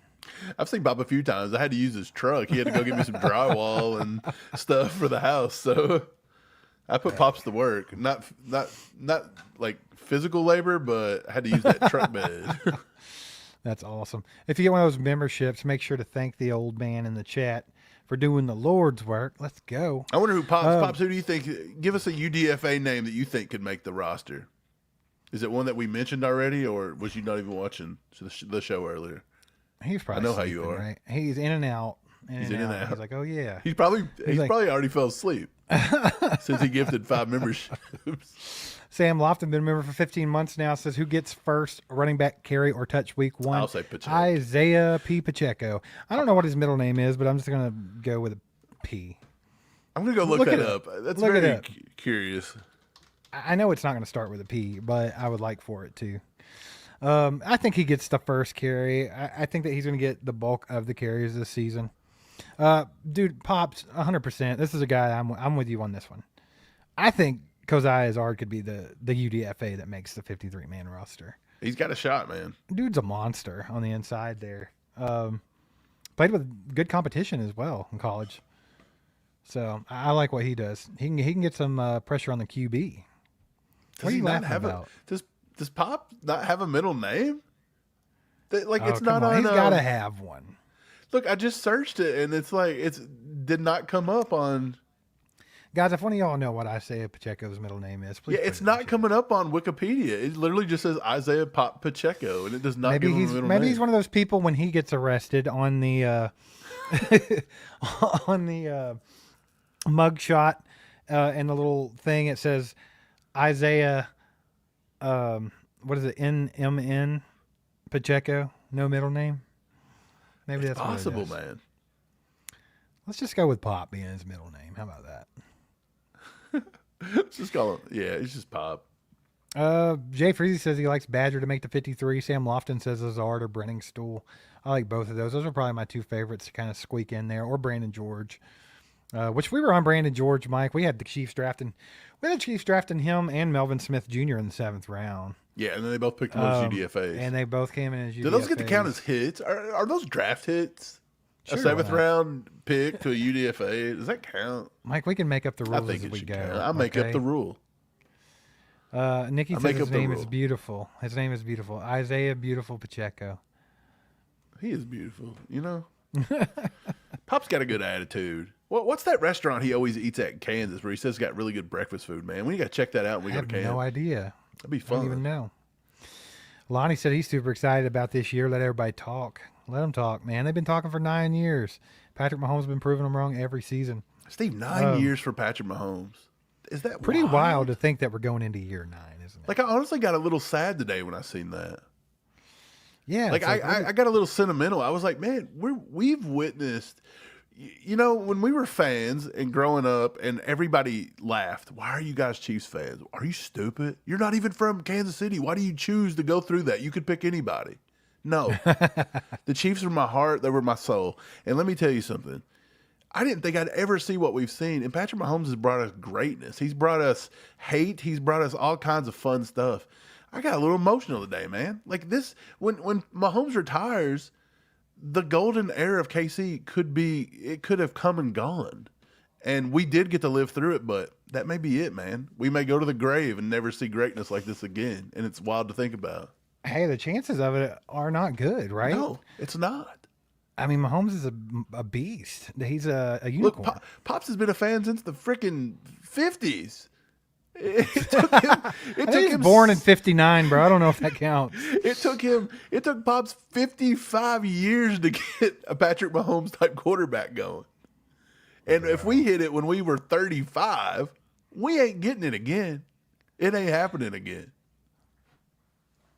I've seen Pop a few times. I had to use his truck. He had to go get me some drywall and stuff for the house. So I put Pops to work. Not like physical labor, but I had to use that truck bed. That's awesome. If you get one of those memberships, make sure to thank the old man in the chat for doing the Lord's work. Let's go. I wonder who Pops, who do you think? Give us a UDFA name that you think could make the roster. Is it one that we mentioned already, or was you not even watching the show earlier? He's probably. I know how you are. Right? He's in and out. He's in and out. He's like, oh yeah. He's probably already fell asleep since he gifted 5 memberships. Sam Lofton, been a member for 15 months now, says, who gets first running back carry or touch week 1? I'll say Pacheco. Isaiah P. Pacheco. I don't know what his middle name is, but I'm just going to go with a P. I'm going to go look that up. That's very curious. I know it's not going to start with a P, but I would like for it to. I think he gets the first carry. I think that he's going to get the bulk of the carries this season. Dude, Pops, 100%. This is a guy I'm with you on this one. I think Kozai Azard could be the UDFA that makes the 53-man roster. He's got a shot, man. Dude's a monster on the inside there. Played with good competition as well in college. So I like what he does. He can get some pressure on the QB. What are you laughing about? Does Pop not have a middle name? It's not on. He's got to have one. Look, I just searched it, and it's like did not come up on. Guys, if one of y'all know what Isaiah Pacheco's middle name is, please. Yeah, it's not coming up on Wikipedia. It literally just says Isaiah Pop Pacheco, and it does not give him a middle name. Maybe he's one of those people when he gets arrested on the on the mugshot and the little thing. It says Isaiah. What is it? NMN Pacheco, no middle name. Maybe that's possible, what it is. Man. Let's just go with Pop being his middle name. How about that? Let's just call him. Yeah, it's just Pop. Jay Freezy says he likes Badger to make the 53. Sam Lofton says Lazard or Brenning Stool. I like both of those. Those are probably my two favorites to kind of squeak in there, or Brandon George. Which we were on Brandon George, Mike. We had the Chiefs drafting. We had the Chiefs drafting him and Melvin Smith Jr. in the 7th round. Yeah, and then they both picked him as UDFAs. And they both came in as UDFAs. Do those get to count as hits? Are those draft hits? Sure, a 7th round pick to a UDFA? Does that count? Mike, we can make up the rules I think as we go. Count. I'll make up the rule. Nikki says his name is beautiful. His name is beautiful. Isaiah Beautiful Pacheco. He is beautiful, you know. Pop's got a good attitude. What's that restaurant he always eats at in Kansas where he says got really good breakfast food, man? We got to check that out when we go to Kansas. I have no idea. That'd be fun. I don't even know. Lonnie said he's super excited about this year. Let everybody talk. Let them talk, man. They've been talking for 9 years. Patrick Mahomes has been proving them wrong every season. Steve, 9 years for Patrick Mahomes. Is that pretty wild to think that we're going into year 9, isn't it? Like, I honestly got a little sad today when I seen that. Yeah. Like, I got a little sentimental. I was like, man, we've witnessed, you know, when we were fans and growing up and everybody laughed, why are you guys Chiefs fans? Are you stupid? You're not even from Kansas City. Why do you choose to go through that? You could pick anybody. No. The Chiefs were my heart. They were my soul. And let me tell you something. I didn't think I'd ever see what we've seen. And Patrick Mahomes has brought us greatness. He's brought us hate. He's brought us all kinds of fun stuff. I got a little emotional today, man. Like this, when Mahomes retires, the golden era of KC could have come and gone. And we did get to live through it, but that may be it, man. We may go to the grave and never see greatness like this again. And it's wild to think about. Hey, the chances of it are not good, right? No, it's not. I mean, Mahomes is a beast. He's a unicorn. Look, Pops has been a fan since the freaking 50s. It took him. He's born in '59, bro. I don't know if that counts. It took Pops 55 years to get a Patrick Mahomes type quarterback going. And if we hit it when we were 35, we ain't getting it again. It ain't happening again.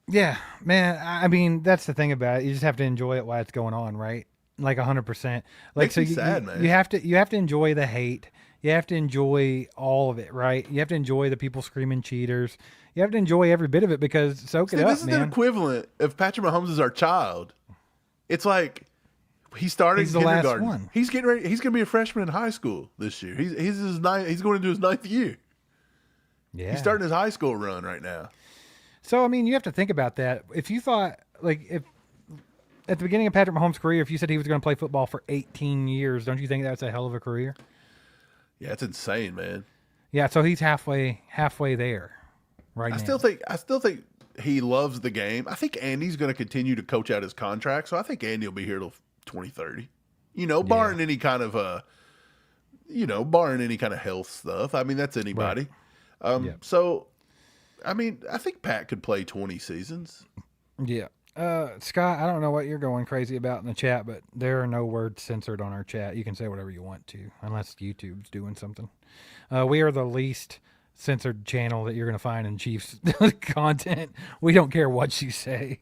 Yeah, man. I mean, that's the thing about it. You just have to enjoy it while it's going on, right? Like 100%. Like, Makes so me sad, man. You have to enjoy the hate. You have to enjoy all of it, right? You have to enjoy the people screaming cheaters. You have to enjoy every bit of it because soak it up, this is man. the equivalent if Patrick Mahomes is our child. It's like he started He's the kindergarten. last one. He's getting ready. He's going to be a freshman in high school this year. He's going into his 9th year. Yeah. He's starting his high school run right now. So, I mean, you have to think about that. If you thought, like, if at the beginning of Patrick Mahomes' career, if you said he was going to play football for 18 years, don't you think that's a hell of a career? Yeah, it's insane, man. Yeah, so he's halfway there right now. I still think he loves the game. I think Andy's going to continue to coach out his contract, so I think Andy will be here till 2030. You know, barring any kind of health stuff. I mean, that's anybody. Right. So I mean, I think Pat could play 20 seasons. Yeah. Scott, I don't know what you're going crazy about in the chat, but there are no words censored on our chat. You can say whatever you want to, unless YouTube's doing something. We are the least censored channel that you're going to find in Chiefs content. We don't care what you say,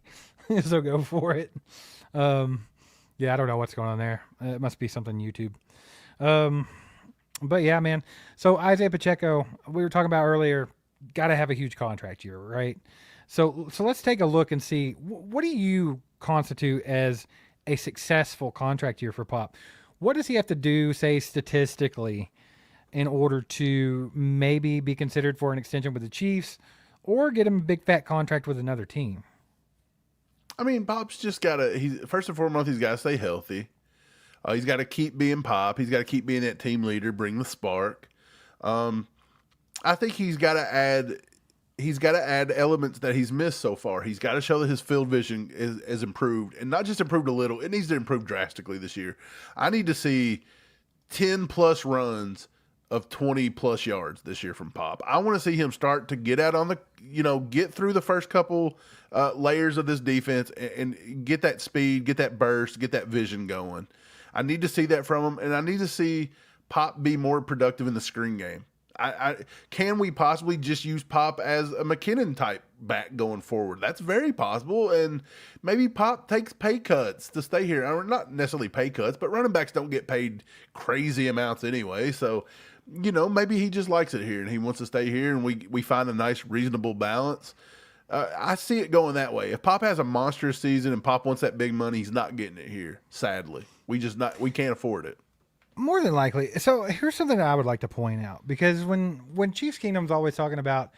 so go for it. Yeah, I don't know what's going on there. It must be something YouTube. But yeah, man. So Isaiah Pacheco, we were talking about earlier, got to have a huge contract year, right? So let's take a look and see, what do you constitute as a successful contract year for Pop? What does he have to do, say, statistically, in order to maybe be considered for an extension with the Chiefs or get him a big fat contract with another team? I mean, Pop's just got to, first and foremost, he's got to stay healthy. He's got to keep being Pop. He's got to keep being that team leader, bring the spark. I think he's got to add elements that he's missed so far. He's got to show that his field vision is improved, and not just improved a little. It needs to improve drastically this year. I need to see 10-plus runs of 20-plus yards this year from Pop. I want to see him start to get out on get through the first couple layers of this defense and get that speed, get that burst, get that vision going. I need to see that from him, and I need to see Pop be more productive in the screen game. Can we possibly just use Pop as a McKinnon type back going forward? That's very possible, and maybe Pop takes pay cuts to stay here. Or not necessarily pay cuts, but running backs don't get paid crazy amounts anyway. So maybe he just likes it here and he wants to stay here, and we find a nice, reasonable balance. I see it going that way. If Pop has a monstrous season and Pop wants that big money, he's not getting it here. Sadly, we can't afford it. More than likely. So here's something that I would like to point out, because when Chiefs Kingdom's always talking about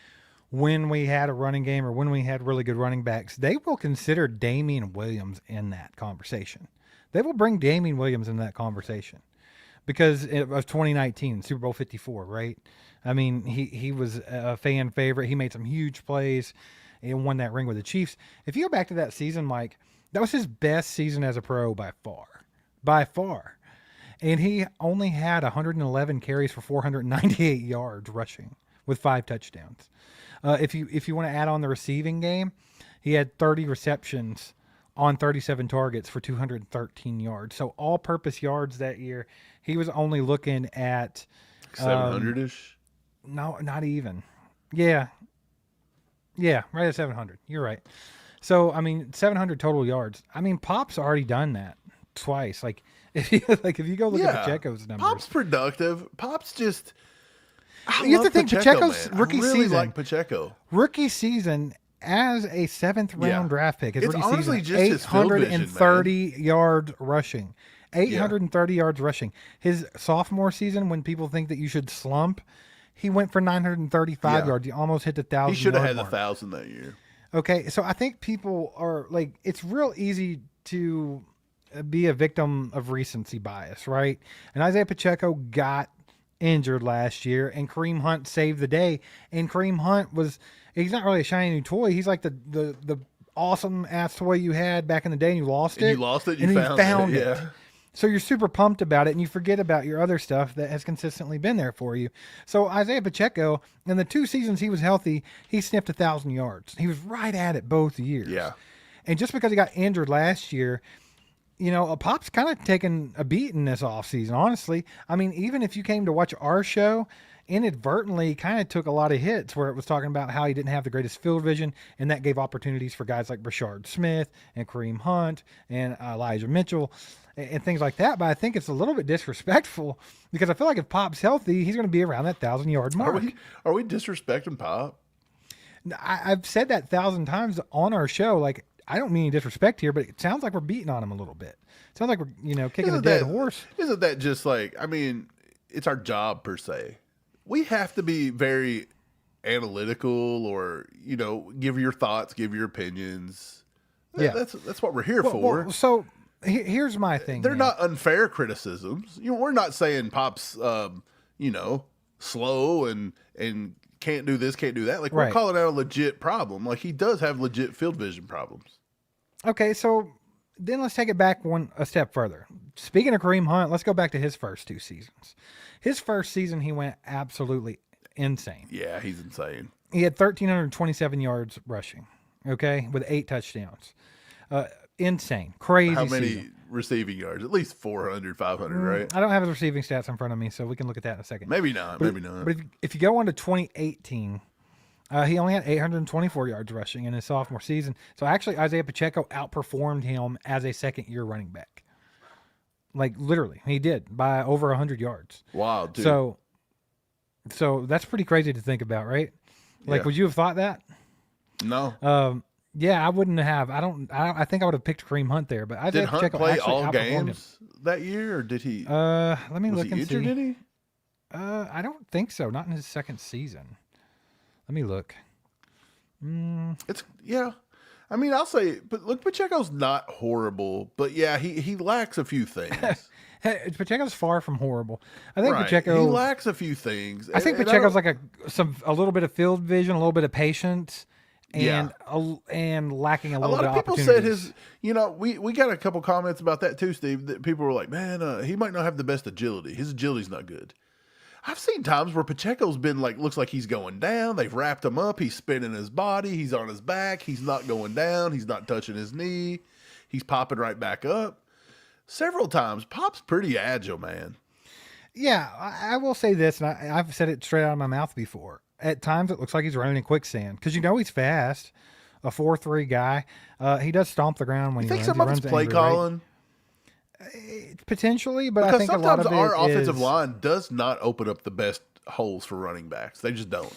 when we had a running game or when we had really good running backs, they will consider Damian Williams in that conversation. They will bring Damian Williams in that conversation because of 2019 Super Bowl 54, right? I mean, he was a fan favorite. He made some huge plays and won that ring with the Chiefs. If you go back to that season, Mike, that was his best season as a pro by far. By far. And he only had 111 carries for 498 yards rushing with 5 touchdowns. If you want to add on the receiving game, he had 30 receptions on 37 targets for 213 yards. So all-purpose yards that year, he was only looking at 700-ish? No, not even. Yeah, right at 700. You're right. So, I mean, 700 total yards. I mean, Pop's already done that twice. Like, if you go look at Pacheco's numbers. Pop's productive. Pop's just... You have to think Pacheco's man. rookie I really season. like Pacheco. Rookie season as a 7th round draft pick. His It's rookie honestly season, just his field vision, 830 yards rushing. 830 yards rushing. His sophomore season, when people think that you should slump, he went for 935 yards. He almost hit the 1,000. He should have had the 1,000 that year. Okay, so I think people are like, it's real easy to be a victim of recency bias, right? And Isaiah Pacheco got injured last year, and Kareem Hunt saved the day. And Kareem Hunt he's not really a shiny new toy. He's like the awesome ass toy you had back in the day, and you lost it. And you lost it, and you found it. Yeah. So you're super pumped about it, and you forget about your other stuff that has consistently been there for you. So Isaiah Pacheco, in the 2 seasons he was healthy, he sniffed 1,000 yards. He was right at it both years. Yeah. And just because he got injured last year, Pop's kind of taken a beat in this offseason, honestly. I mean, even if you came to watch our show, inadvertently kind of took a lot of hits where it was talking about how he didn't have the greatest field vision, and that gave opportunities for guys like Brashard Smith and Kareem Hunt and Elijah Mitchell and things like that. But I think it's a little bit disrespectful, because I feel like if Pop's healthy, he's going to be around that 1,000-yard mark. Are we disrespecting Pop? I've said that 1,000 times on our show. Like, I don't mean any disrespect here, but it sounds like we're beating on him a little bit. It sounds like we're, kicking a dead horse. Isn't that just like, I mean, it's our job per se. We have to be very analytical, or, give your thoughts, give your opinions. Yeah. That's what we're here for. Well, so here's my thing. They're not unfair criticisms. We're not saying Pop's, slow and can't do this, can't do that. Like, we're calling out a legit problem. Like, he does have legit field vision problems. Okay, so then let's take it back a step further. Speaking of Kareem Hunt, let's go back to his first 2 seasons. His first season, he went absolutely insane. Yeah, he's insane. He had 1,327 yards rushing, okay, with 8 touchdowns. Insane. Crazy. How many season. Receiving yards? At least 400, 500, right? I don't have his receiving stats in front of me, so we can look at that in a second. Maybe not. But if you go on to 2018, he only had 824 yards rushing in his sophomore season. So actually, Isaiah Pacheco outperformed him as a second-year running back. Like, literally, he did, by over 100 yards. Wow, dude. So that's pretty crazy to think about, right? Like, would you have thought that? No. Yeah, I wouldn't have. I think I would have picked Kareem Hunt there, but Isaiah did Hunt Pacheco play actually all games him. that year, or did he? Let me was look he and injured, see. Did he? I don't think so. Not in his second season. Let me look. It's I mean, I'll say, but look, Pacheco's not horrible, but yeah, he lacks a few things. Pacheco's far from horrible. I think Right. Pacheco. He lacks a few things. I think And Pacheco's don't- like a little bit of field vision, a little bit of patience, and and lacking a a little lot bit of of people said opportunities. we got a couple comments about that too, Steve, that people were like, man, he might not have the best agility. His agility's not good. I've seen times where Pacheco's been looks like he's going down. They've wrapped him up. He's spinning his body. He's on his back. He's not going down. He's not touching his knee. He's popping right back up. Several times. Pop's pretty agile, man. Yeah, I will say this, and I've said it straight out of my mouth before. At times, it looks like he's running in quicksand, because he's fast, a 4.3 guy. He does stomp the ground when You he think runs. some of his play calling? Potentially, but I Because think a lot sometimes of our it offensive is, line does not open up the best holes for running backs. They just don't.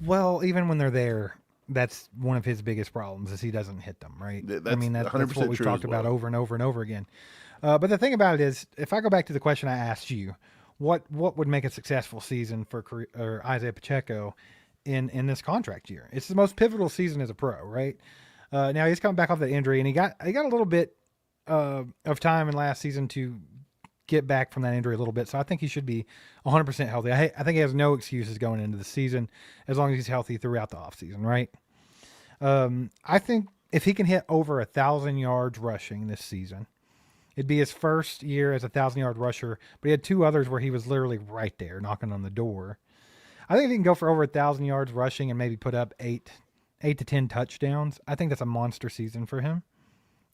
well, even when they're there, that's one of his biggest problems is he doesn't hit them, right? I That's mean, that's 100% what we've true talked as about well. over and over and over again. But the thing about it is, if I go back to the question I asked you, what would make a successful season for Isaiah Pacheco in this contract year? It's the most pivotal season as a pro, right? Now he's coming back off that injury, and he got a little bit of time in last season to get back from that injury a little bit. So I think he should be 100% healthy. I think he has no excuses going into the season as long as he's healthy throughout the offseason, right? I think if he can hit over 1,000 yards rushing this season, it'd be his first year as a 1,000-yard rusher, but he had two others where he was literally right there knocking on the door. I think if he can go for over 1,000 yards rushing and maybe put up 8 to 10 touchdowns, I think that's a monster season for him.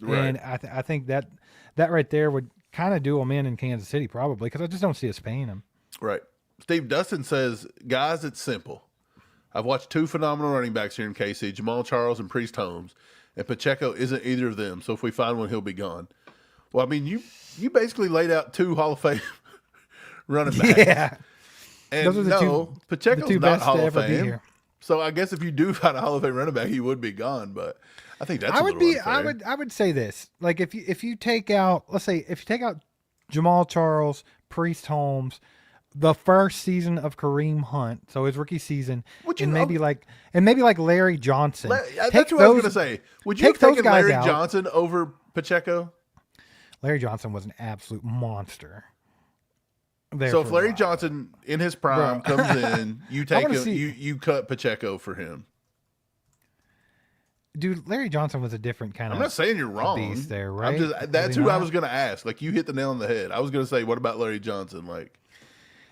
Right. And I think that right there would kind of do him in Kansas City probably because I just don't see us paying him. Right. Steve Dustin says, guys, it's simple. I've watched two phenomenal running backs here in KC, Jamal Charles and Priest Holmes, and Pacheco isn't either of them. So if we find one, he'll be gone. Well, I mean, you basically laid out two Hall of Fame running backs. Yeah. And Those are the Pacheco's two not best Hall to of ever be Fame. here. So I guess if you do find a Hall of Fame running back, he would be gone. But I think that's I would be. unfair. I would say this. Like if you take out, let's say, if you take out Jamal Charles, Priest Holmes, the first season of Kareem Hunt, so his rookie season, and maybe like Larry Johnson. That's what I was going to say. Would you have take those taken guys Larry out. Johnson over Pacheco? Larry Johnson was an absolute monster. So if Larry Johnson in his prime comes in, you take him, see- you cut Pacheco for him. Dude, Larry Johnson was a different kind I'm of. not saying you're wrong. beast there, right? That's Was he who I not? was going to ask. Like you hit the nail on the head. I was going to say, what about Larry Johnson? Like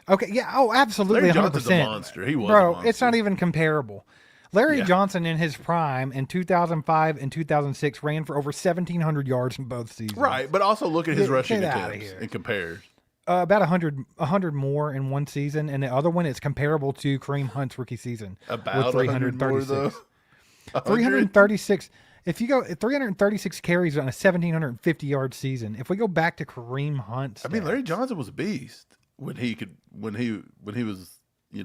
Okay, yeah, oh, absolutely, Larry 100%. Johnson's a monster. He was, bro. a monster. It's not even comparable. Larry Yeah. Johnson in his prime in 2005 and 2006 ran for over 1,700 yards in both seasons. Right, but also look at his Get rushing outta attempts here. and compare. About 100 more in one season, and the other one is comparable to Kareem Hunt's rookie season About with 100 more though. 336. If you go 336 carries on a 1,750-yard season, if we go back to Kareem Hunt's, I mean, Larry Johnson was a beast when he was, when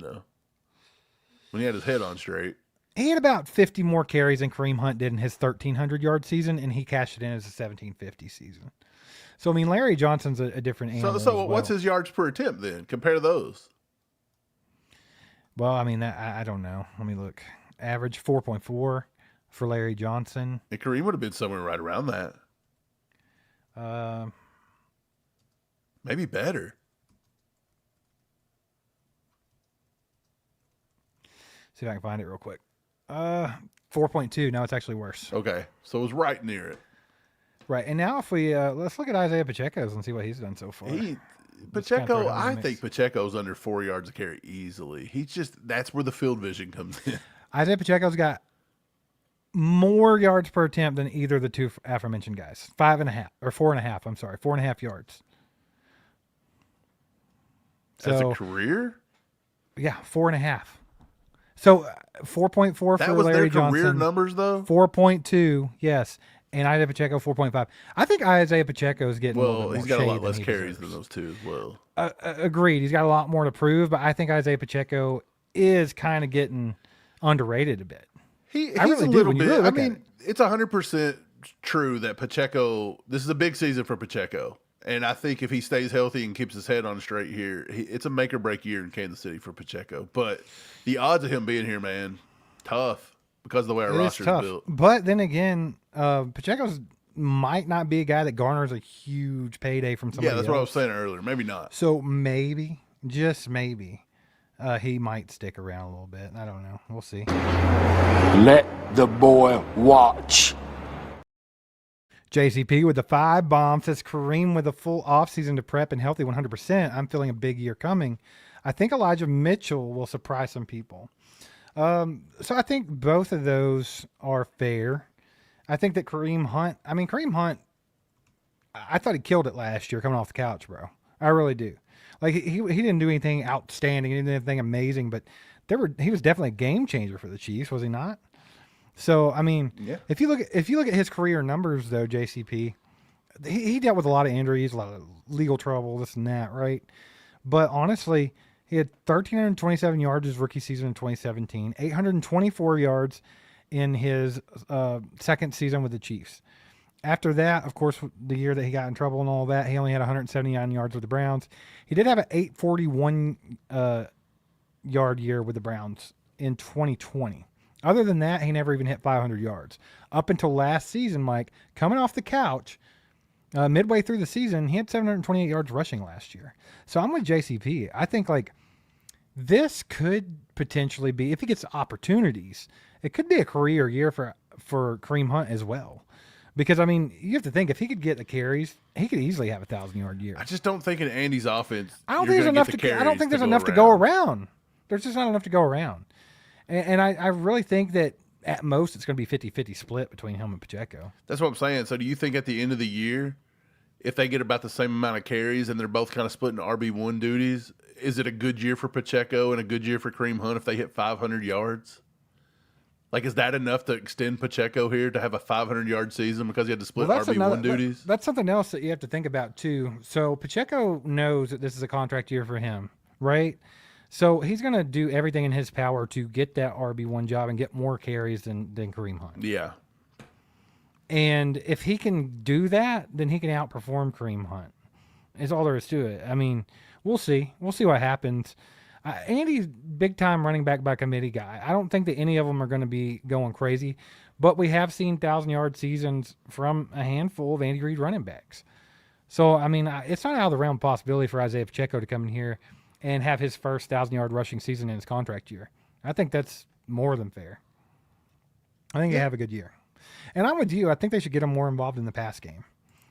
he had his head on straight. he had about 50 more carries than Kareem Hunt did in his 1,300-yard season, and he cashed it in as a 1,750 season. So, I mean, Larry Johnson's a different animal. So as what's well. his yards per attempt then? Compare those. Well, I mean, I don't know. Let me look. Average 4.4 for Larry Johnson. And Kareem would have been somewhere right around that. Maybe better. See if I can find it real quick. 4.2. Now it's actually worse. Okay, so it was right near it. Right. And now if we let's look at Isaiah Pacheco's and see what he's done so far. Pacheco, throw him in the I mix. think Pacheco's under 4 yards a carry easily. That's where the field vision comes in. Isaiah Pacheco's got more yards per attempt than either of the two aforementioned guys. 4.5. I'm sorry, 4.5 yards. As So a career? yeah, 4.5. So 4.4 for That was Larry their career Johnson. numbers though? 4.2, yes. And Isaiah Pacheco 4.5. I think Isaiah Pacheco is getting a little Well, bit he's more got a shade lot than less he carries deserves. than those two as well. Agreed. He's got a lot more to prove, but I think Isaiah Pacheco is kind of getting underrated a bit. He's I really a do little when you bit. really I look at mean, it's 100% true that Pacheco. This is a big season for Pacheco, and I think if he stays healthy and keeps his head on straight here, it's a make or break year in Kansas City for Pacheco. But the odds of him being here, man, tough because of the way our It is roster is tough. built. But then again, Pacheco's might not be a guy that garners a huge payday from somebody Yeah, that's what I was else. saying earlier. Maybe not. So maybe, just maybe, he might stick around a little bit. I don't know. We'll see. Let the boy watch. JCP with the 5 bombs says Kareem with a full offseason to prep and healthy 100%. I'm feeling a big year coming. I think Elijah Mitchell will surprise some people. So I think both of those are fair. I think that Kareem Hunt, I thought he killed it last year coming off the couch, bro. I really do. Like he didn't do anything outstanding, he didn't do anything amazing, but he was definitely a game changer for the Chiefs, was he not? So I mean, Yeah. if you look at his career numbers though, JCP, he dealt with a lot of injuries, a lot of legal trouble, this and that, right? But honestly, he had 1,327 yards his rookie season in 2017, 824 yards in his second season with the Chiefs. After that, of course, the year that he got in trouble and all that, he only had 179 yards with the Browns. He did have an 841 yard year with the Browns in 2020. Other than that, he never even hit 500 yards. Up until last season, Mike, coming off the couch, midway through the season, he had 728 yards rushing last year. So I'm with JCP. I think like this could potentially be, if he gets opportunities, it could be a career year for Kareem Hunt as well. Because I mean, you have to think if he could get the carries, he could easily have a 1,000-yard year. I just don't think in Andy's offense. I don't think there's enough to. I don't think there's enough to go around. There's just not enough to go around, and I really think that at most it's going to be 50-50 split between him and Pacheco. That's what I'm saying. So do you think at the end of the year, if they get about the same amount of carries and they're both kind of splitting RB1 duties, is it a good year for Pacheco and a good year for Kareem Hunt if they hit 500 yards? Like, is that enough to extend Pacheco here to have a 500-yard season because he had to split RB1 duties? That's something else that you have to think about, too. So Pacheco knows that this is a contract year for him, right? So he's going to do everything in his power to get that RB1 job and get more carries than Kareem Hunt. Yeah. And if he can do that, then he can outperform Kareem Hunt. Is all there is to it. I mean, we'll see. We'll see what happens. Andy's big-time running back by committee guy. I don't think that any of them are going to be going crazy, but we have seen 1,000-yard seasons from a handful of Andy Reid running backs. So, I mean, it's not out of the realm of possibility for Isaiah Pacheco to come in here and have his first 1,000-yard rushing season in his contract year. I think that's more than fair. I think they have a good year. And I'm with you. I think they should get him more involved in the pass game.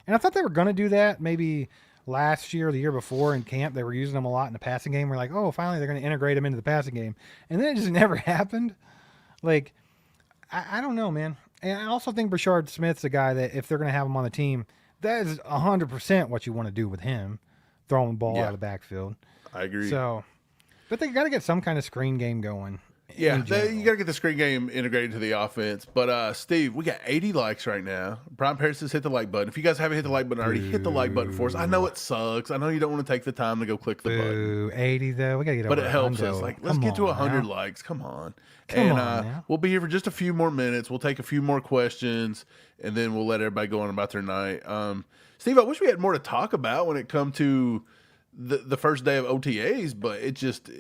And I thought they were going to do that maybe last year or the year before in camp. They were using him a lot in the passing game. We're like, oh, finally they're going to integrate him into the passing game. And then it just never happened. Like, I don't know, man. And I also think Brashard Smith's a guy that if they're going to have him on the team, that is 100% what you want to do with him, throwing the ball out of the backfield. I agree. So, but they got to get some kind of screen game going. Yeah, you got to get the screen game integrated to the offense. But, Steve, we got 80 likes right now. Brian Paris has hit the like button. If you guys haven't hit the like button already, hit the like button for us. I know it sucks. I know you don't want to take the time to go click the button. 80, though. We got to get over But it helps 100. us. Like, let's get to 100 likes. Come on. We'll be here for just a few more minutes. We'll take a few more questions, and then we'll let everybody go on about their night. Steve, I wish we had more to talk about when it come to the first day of OTAs, but it just,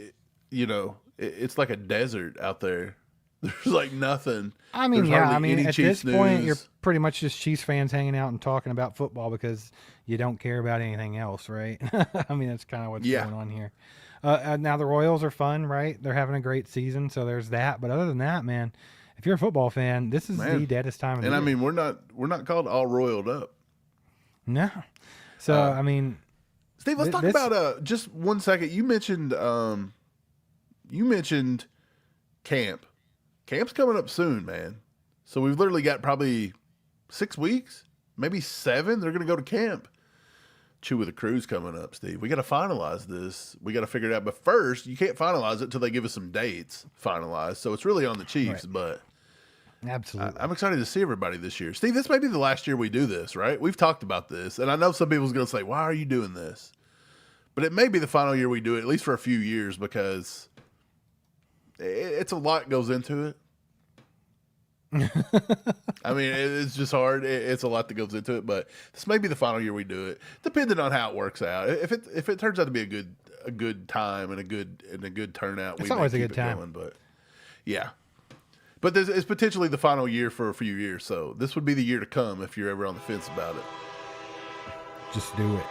it's like a desert out there. There's like nothing. I mean, There's yeah. hardly I mean, any at Chiefs this point, news. you're pretty much just Chiefs fans hanging out and talking about football because you don't care about anything else, right? I mean, that's kind of what's going on here. Now the Royals are fun, right? They're having a great season, so there's that. But other than that, man, if you're a football fan, this is the deadest time of the year. And I mean, we're not called all roiled up. No. So I mean, Steve, let's talk about just 1 second. You mentioned camp. Camp's coming up soon, man. So we've literally got probably 6 weeks, maybe 7. They're going to go to camp. Chew with a Cruise coming up, Steve. We got to finalize this. We got to figure it out. But first, you can't finalize it until they give us some dates finalized. So it's really on the Chiefs. Right. But absolutely, I'm excited to see everybody this year. Steve, this may be the last year we do this, right? We've talked about this. And I know some people's going to say, why are you doing this? But it may be the final year we do it, at least for a few years, because it's a lot goes into it. I mean, it's just hard. It's a lot that goes into it, but this may be the final year we do it, depending on how it works out. If it turns out to be a good time and a good turnout, it's always a good time. Going, but yeah, but it's potentially the final year for a few years. So this would be the year to come if you're ever on the fence about it. Just do it.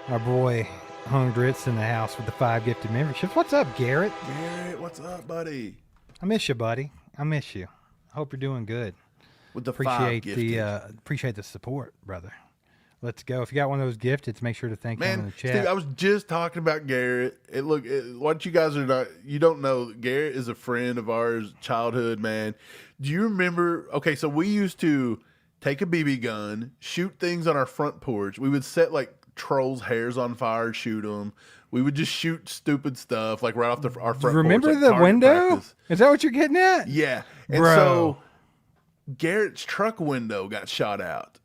Our boy Hung Dritz in the house with the 5 gifted memberships. What's up, Garrett? Garrett, what's up, buddy? I miss you, buddy. I miss you. I hope you're doing good. With the appreciate 5 gifted. Appreciate the support, brother. Let's go. If you got one of those gifted, make sure to thank him in the chat. Steve, I was just talking about Garrett. What you guys are not, you don't know, Garrett is a friend of ours, childhood, man. Do you remember? Okay, so we used to take a BB gun, shoot things on our front porch. We would set like trolls' hairs on fire, shoot them. We would just shoot stupid stuff like right off our front Remember porch. Like the window? practice. Is that what you're getting at? Yeah. And Bro. so Garrett's truck window got shot out.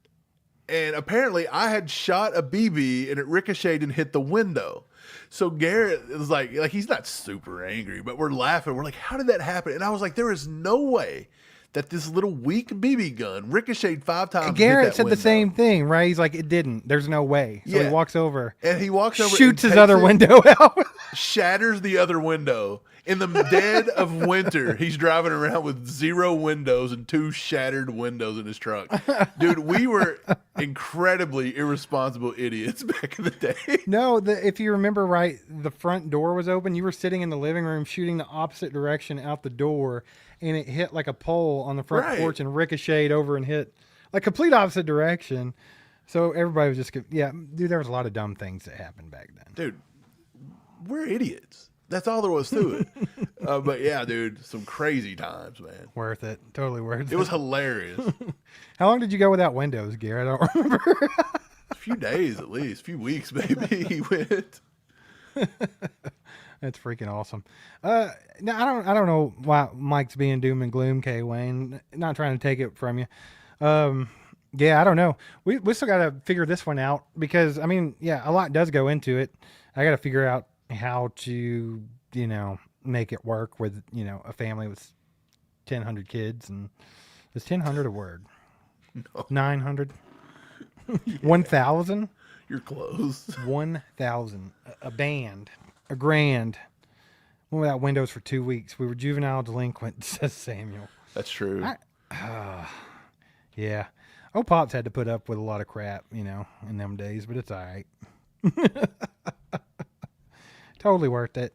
And apparently I had shot a BB and it ricocheted and hit the window. So Garrett was like he's not super angry, but we're laughing. We're like, how did that happen? And I was like, there is no way that this little weak BB gun ricocheted 5 times. Garrett said the same thing, right? He's like, it didn't. There's no way. So he walks over. And he walks over, shoots his other window out. Shatters the other window. In the dead of winter, he's driving around with 0 windows and 2 shattered windows in his truck. Dude, we were incredibly irresponsible idiots back in the day. No, if you remember right, the front door was open. You were sitting in the living room shooting the opposite direction out the door, and it hit like a pole on the front porch and ricocheted over and hit like complete opposite direction. So everybody was just, dude, there was a lot of dumb things that happened back then. Dude, we're idiots. That's all there was to it. But yeah, dude, some crazy times, man. Worth it. Totally worth it. It was hilarious. How long did you go without windows, Garrett? I don't remember. A few days at least. A few weeks, maybe. He went. That's freaking awesome. Now I don't know why Mike's being doom and gloom, K Wayne. Not trying to take it from you. Yeah, I don't know. We still got to figure this one out because a lot does go into it. I got to figure out how to, make it work with, a family with 1,000 kids. And is 1,000 a word? No. 900? 1,000? You're close. 1,000. A band. A grand. Went without windows for 2 weeks. We were juvenile delinquent, says Samuel. That's true. Yeah. Oh, Pops had to put up with a lot of crap, in them days, but it's all right. Totally worth it.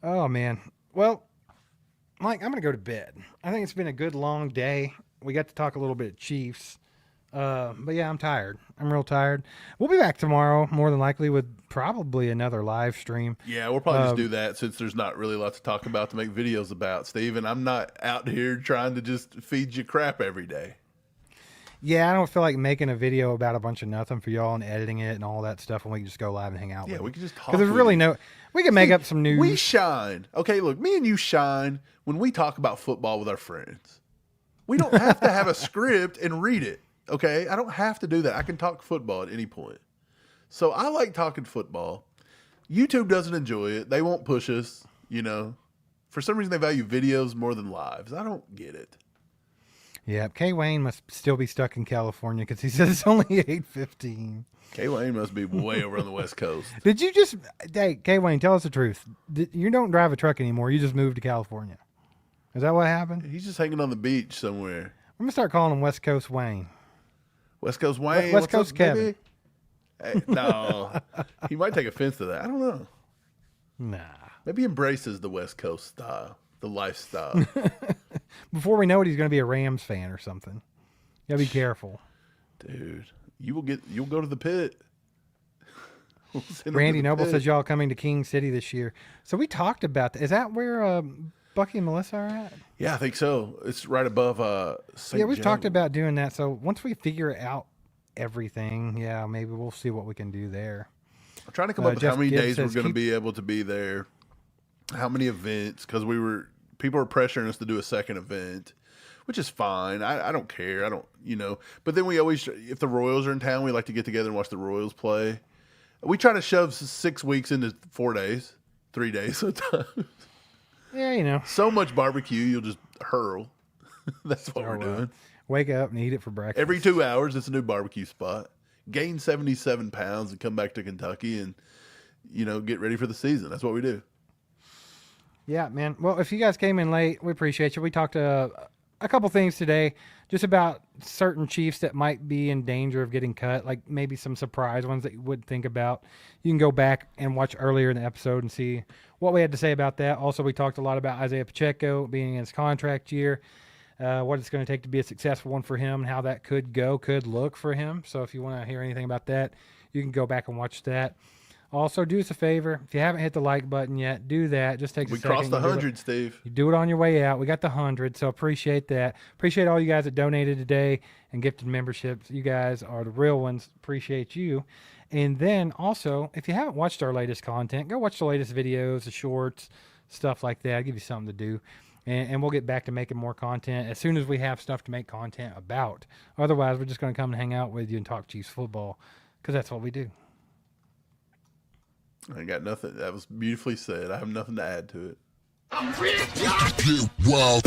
Oh, man. Well, Mike, I'm going to go to bed. I think it's been a good long day. We got to talk a little bit of Chiefs. But yeah, I'm tired. I'm real tired. We'll be back tomorrow, more than likely, with probably another live stream. Yeah, we'll probably just do that since there's not really a lot to talk about to make videos about, Steve. And I'm not out here trying to just feed you crap every day. Yeah, I don't feel like making a video about a bunch of nothing for y'all and editing it and all that stuff, and we can just go live and hang out. Yeah, with we can just talk. Because there's really we can make up some news. We shine. Okay, look, me and you shine when we talk about football with our friends. We don't have to have a script and read it. Okay, I don't have to do that. I can talk football at any point. So I like talking football. YouTube doesn't enjoy it. They won't push us. For some reason they value videos more than lives. I don't get it. Yeah, K Wayne must still be stuck in California because he says it's only 8:15. K Wayne must be way over on the West Coast. Did you K Wayne, tell us the truth. You don't drive a truck anymore. You just moved to California. Is that what happened? He's just hanging on the beach somewhere. I'm gonna start calling him West Coast Wayne. West Coast Wayne. West Coast Kevin. Hey, no, he might take offense to that. I don't know. Nah. Maybe he embraces the West Coast style, the lifestyle. Before we know it, he's going to be a Rams fan or something. You gotta be careful, dude. You'll go to the pit. Randy Noble says y'all coming to King City this year. So we talked about that. Is that where Bucky and Melissa are at? Yeah, I think so. It's right above St. Yeah, we've Joe. talked about doing that. So once we figure out everything, yeah, maybe we'll see what we can do there. I'm trying to come up with how many days we're going to keep be able to be there, how many events, because people were pressuring us to do a second event, which is fine. I don't care. I don't, but then we always, if the Royals are in town, we like to get together and watch the Royals play. We try to shove 6 weeks into 4 days, 3 days sometimes. Yeah, So much barbecue, you'll just hurl. That's what we're doing. Wake up and eat it for breakfast. Every 2 hours, it's a new barbecue spot. Gain 77 pounds and come back to Kentucky and, get ready for the season. That's what we do. Yeah, man. Well, if you guys came in late, we appreciate you. We talked a couple things today just about certain Chiefs that might be in danger of getting cut, like maybe some surprise ones that you would think about. You can go back and watch earlier in the episode and see what we had to say about that. Also, we talked a lot about Isaiah Pacheco being in his contract year, what it's going to take to be a successful one for him, and how that could look for him. So if you want to hear anything about that, you can go back and watch that. Also, do us a favor. If you haven't hit the like button yet, do that. Just takes a second. We crossed the 100, Steve. You do it on your way out. We got the 100, so appreciate that. Appreciate all you guys that donated today and gifted memberships. You guys are the real ones. Appreciate you. And then also, if you haven't watched our latest content, go watch the latest videos, the shorts, stuff like that. I'll give you something to do. and we'll get back to making more content as soon as we have stuff to make content about. Otherwise, we're just going to come and hang out with you and talk Chiefs football because that's what we do. I got nothing. That was beautifully said. I have nothing to add to it. Get wild.